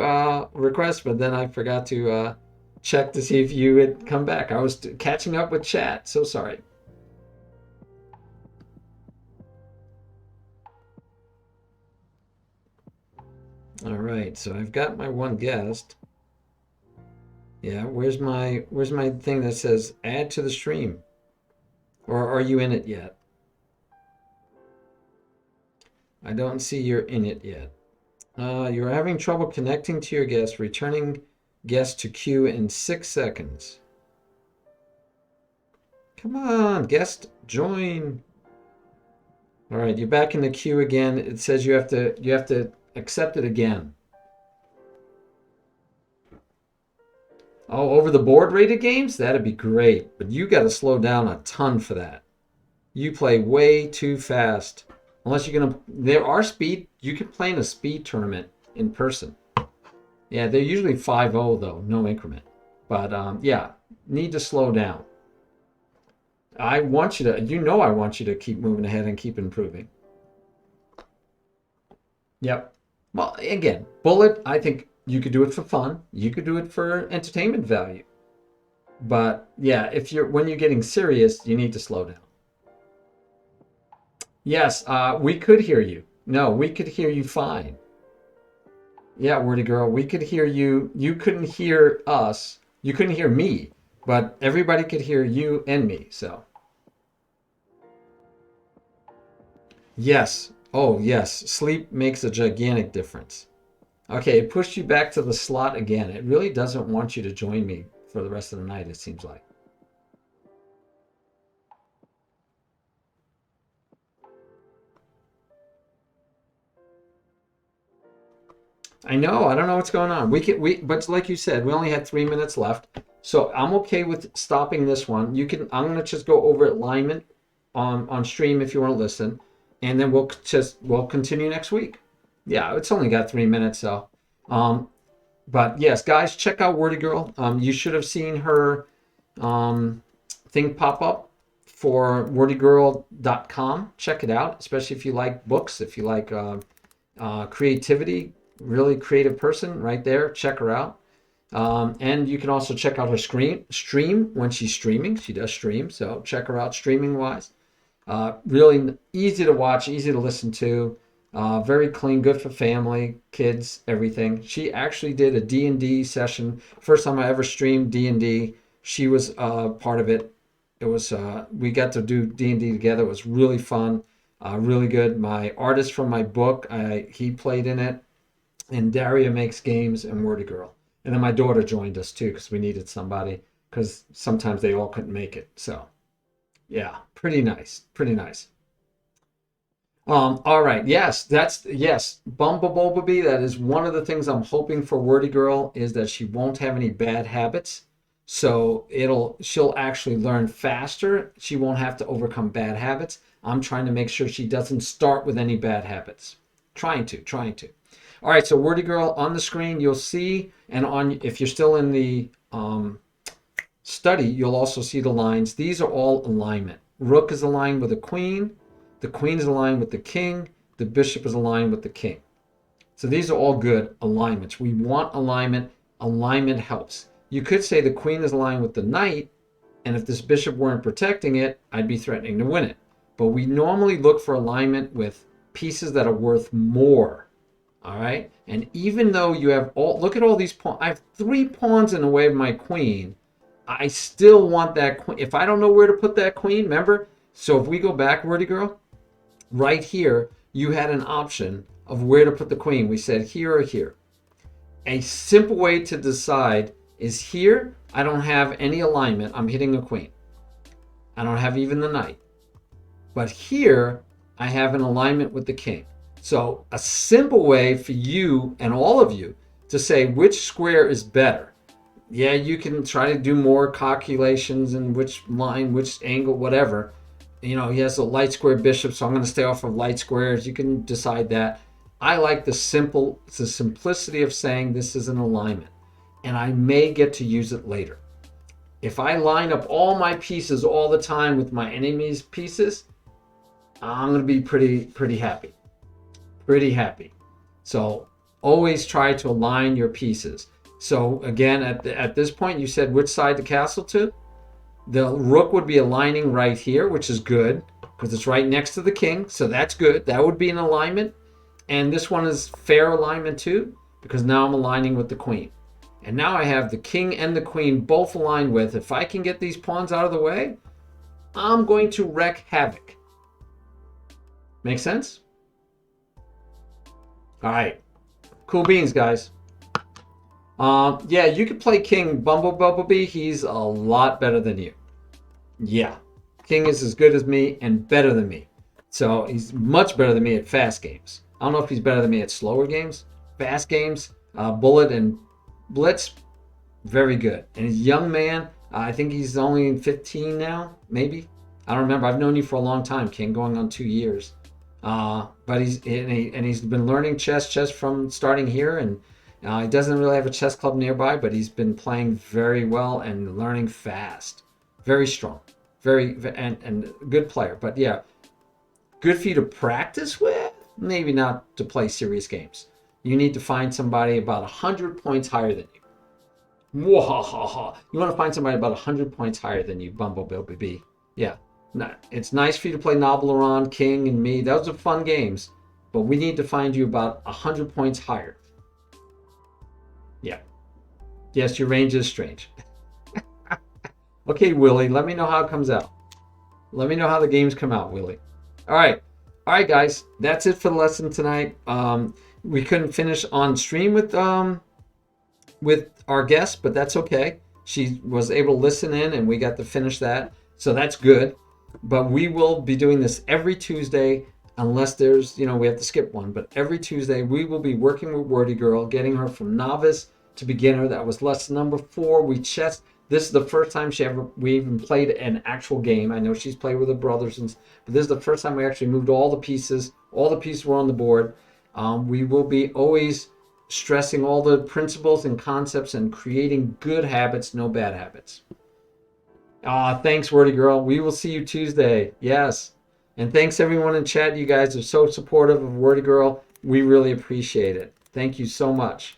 request, but then I forgot to check to see if you had come back. I was catching up with chat. So sorry. All right, so I've got my one guest. Yeah, where's my thing that says add to the stream? Or are you in it yet? I don't see you're in it yet. You're having trouble connecting to your guest. Returning guest to queue in 6 seconds. Come on, guest, join. All right, you're back in the queue again. It says you have to accept it again. Oh, over the board rated games? That'd be great, but you got to slow down a ton for that. You play way too fast. Unless you're gonna, there are speed. You can play in a speed tournament in person. Yeah, they're usually 5-0 though, no increment. But yeah, need to slow down. I want you to, I want you to keep moving ahead and keep improving. Yep. Well, again, bullet, I think you could do it for fun. You could do it for entertainment value. But yeah, when you're getting serious, you need to slow down. Yes, we could hear you. No, we could hear you fine. Yeah, Wordy Girl, we could hear you. You couldn't hear us. You couldn't hear me, but everybody could hear you and me, so. Yes. Oh, yes. Sleep makes a gigantic difference. Okay, it pushed you back to the slot again. It really doesn't want you to join me for the rest of the night, it seems like. I know. I don't know what's going on. But like you said, we only had 3 minutes left, so I'm okay with stopping this one. I'm gonna just go over alignment on stream if you want to listen, and then we'll continue next week. Yeah, it's only got 3 minutes, so. But yes, guys, check out Wordy Girl. You should have seen her thing pop up for WordiGirl.com. Check it out, especially if you like books, if you like creativity. Really creative person right there. Check her out. And you can also check out her stream when she's streaming. She does stream, so check her out streaming wise. Really easy to watch, easy to listen to. Very clean, good for family, kids, everything. She actually did a D&D session. First time I ever streamed D&D. She was part of it. It was we got to do D&D together. It was really fun, really good. My artist from my book, he played in it. And Daria makes games and Wordy Girl. And then my daughter joined us too because we needed somebody because sometimes they all couldn't make it. So yeah, pretty nice. Pretty nice. All right. Yes, Bumblebee. That is one of the things I'm hoping for Wordy Girl is that she won't have any bad habits. So she'll actually learn faster. She won't have to overcome bad habits. I'm trying to make sure she doesn't start with any bad habits. Trying to. All right, so Wordy Girl on the screen, you'll see, and if you're still in the study, you'll also see the lines. These are all alignment. Rook is aligned with the queen is aligned with the king, the bishop is aligned with the king. So these are all good alignments. We want alignment. Alignment helps. You could say the queen is aligned with the knight, and if this bishop weren't protecting it, I'd be threatening to win it. But we normally look for alignment with pieces that are worth more. All right, and even though you have look at all these pawns. I have 3 pawns in the way of my queen. I still want that queen. If I don't know where to put that queen, remember? So if we go back, Wordy Girl, right here, you had an option of where to put the queen. We said here or here. A simple way to decide is here. I don't have any alignment. I'm hitting a queen. I don't have even the knight. But here, I have an alignment with the king. So a simple way for you and all of you to say which square is better. Yeah, you can try to do more calculations and which line, which angle, whatever. He has a light square bishop, so I'm going to stay off of light squares. You can decide that. I like the simplicity of saying this is an alignment, and I may get to use it later. If I line up all my pieces all the time with my enemy's pieces, I'm going to be pretty happy. Pretty happy. So always try to align your pieces. So again, at this point, you said which side the castle to? The rook would be aligning right here, which is good because it's right next to the king. So that's good. That would be an alignment. And this one is fair alignment too, because now I'm aligning with the queen. And now I have the king and the queen both aligned with. If I can get these pawns out of the way, I'm going to wreak havoc. Make sense? All right. Cool beans, guys. Yeah, you could play King Bumblebee. He's a lot better than you. Yeah. King is as good as me and better than me. So he's much better than me at fast games. I don't know if he's better than me at slower games. Fast games, Bullet and Blitz, very good. And he's a young man. I think he's only 15 now, maybe. I don't remember. I've known you for a long time, King, going on 2 years. But he's been learning chess from starting here, and he doesn't really have a chess club nearby, but he's been playing very well and learning fast. Very strong, and good player. But yeah, good for you to practice with. Maybe not to play serious games. You need to find somebody about 100 points higher than you. Mwahaha. You want to find somebody about 100 points higher than you, Bumblebee. Yeah. It's nice for you to play Nobleron, King, and me. Those are fun games. But we need to find you about 100 points higher. Yeah. Yes, your range is strange. Okay, Willie, let me know how it comes out. Let me know how the games come out, Willie. All right. All right, guys. That's it for the lesson tonight. We couldn't finish on stream with our guest, but that's okay. She was able to listen in, and we got to finish that. So that's good. But we will be doing this every Tuesday, unless there's, we have to skip one. But every Tuesday, we will be working with WordiGirl, getting her from novice to beginner. That was lesson number 4. This is the first time we even played an actual game. I know she's played with her brothers, but this is the first time we actually moved all the pieces. All the pieces were on the board. We will be always stressing all the principles and concepts and creating good habits, no bad habits. Thanks, WordiGirl. We will see you Tuesday. Yes. And thanks everyone in chat. You guys are so supportive of WordiGirl. We really appreciate it. Thank you so much.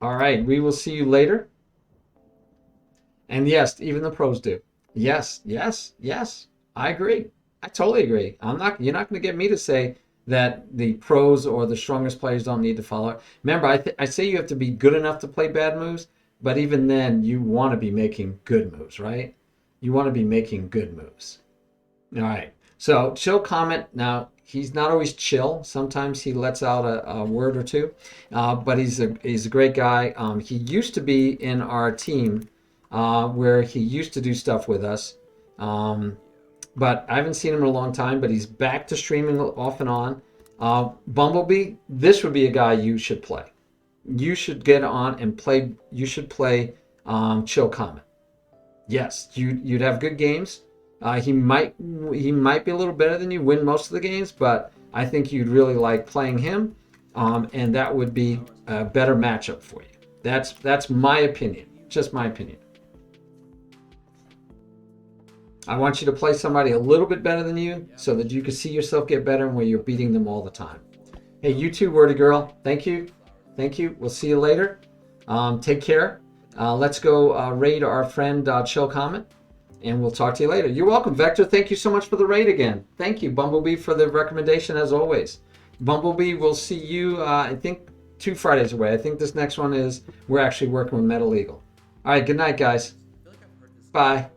All right. We will see you later. And yes, even the pros do. Yes. I agree. I totally agree. You're not going to get me to say that the pros or the strongest players don't need to follow it. Remember, I say you have to be good enough to play bad moves, but even then, you want to be making good moves, right? You want to be making good moves. All right. So chill comment. Now, he's not always chill. Sometimes he lets out a word or two, but he's a great guy. He used to be in our team where he used to do stuff with us. But I haven't seen him in a long time, but he's back to streaming off and on. Bumblebee, this would be a guy you should play. You should get on and play. You should play Chill Comment. Yes, you'd have good games. He might be a little better than you, win most of the games, but I think you'd really like playing him, and that would be a better matchup for you. That's my opinion, just my opinion. I want you to play somebody a little bit better than you so that you can see yourself get better and where you're beating them all the time. Hey, you too, WordiGirl. Thank you. We'll see you later. Take care. Let's go raid our friend Chill Comment, and we'll talk to you later. You're welcome, Vector. Thank you so much for the raid again. Thank you, Bumblebee, for the recommendation as always. Bumblebee, we'll see you, I think, 2 Fridays away. I think this next one we're actually working with Metal Eagle. All right, good night, guys. Bye.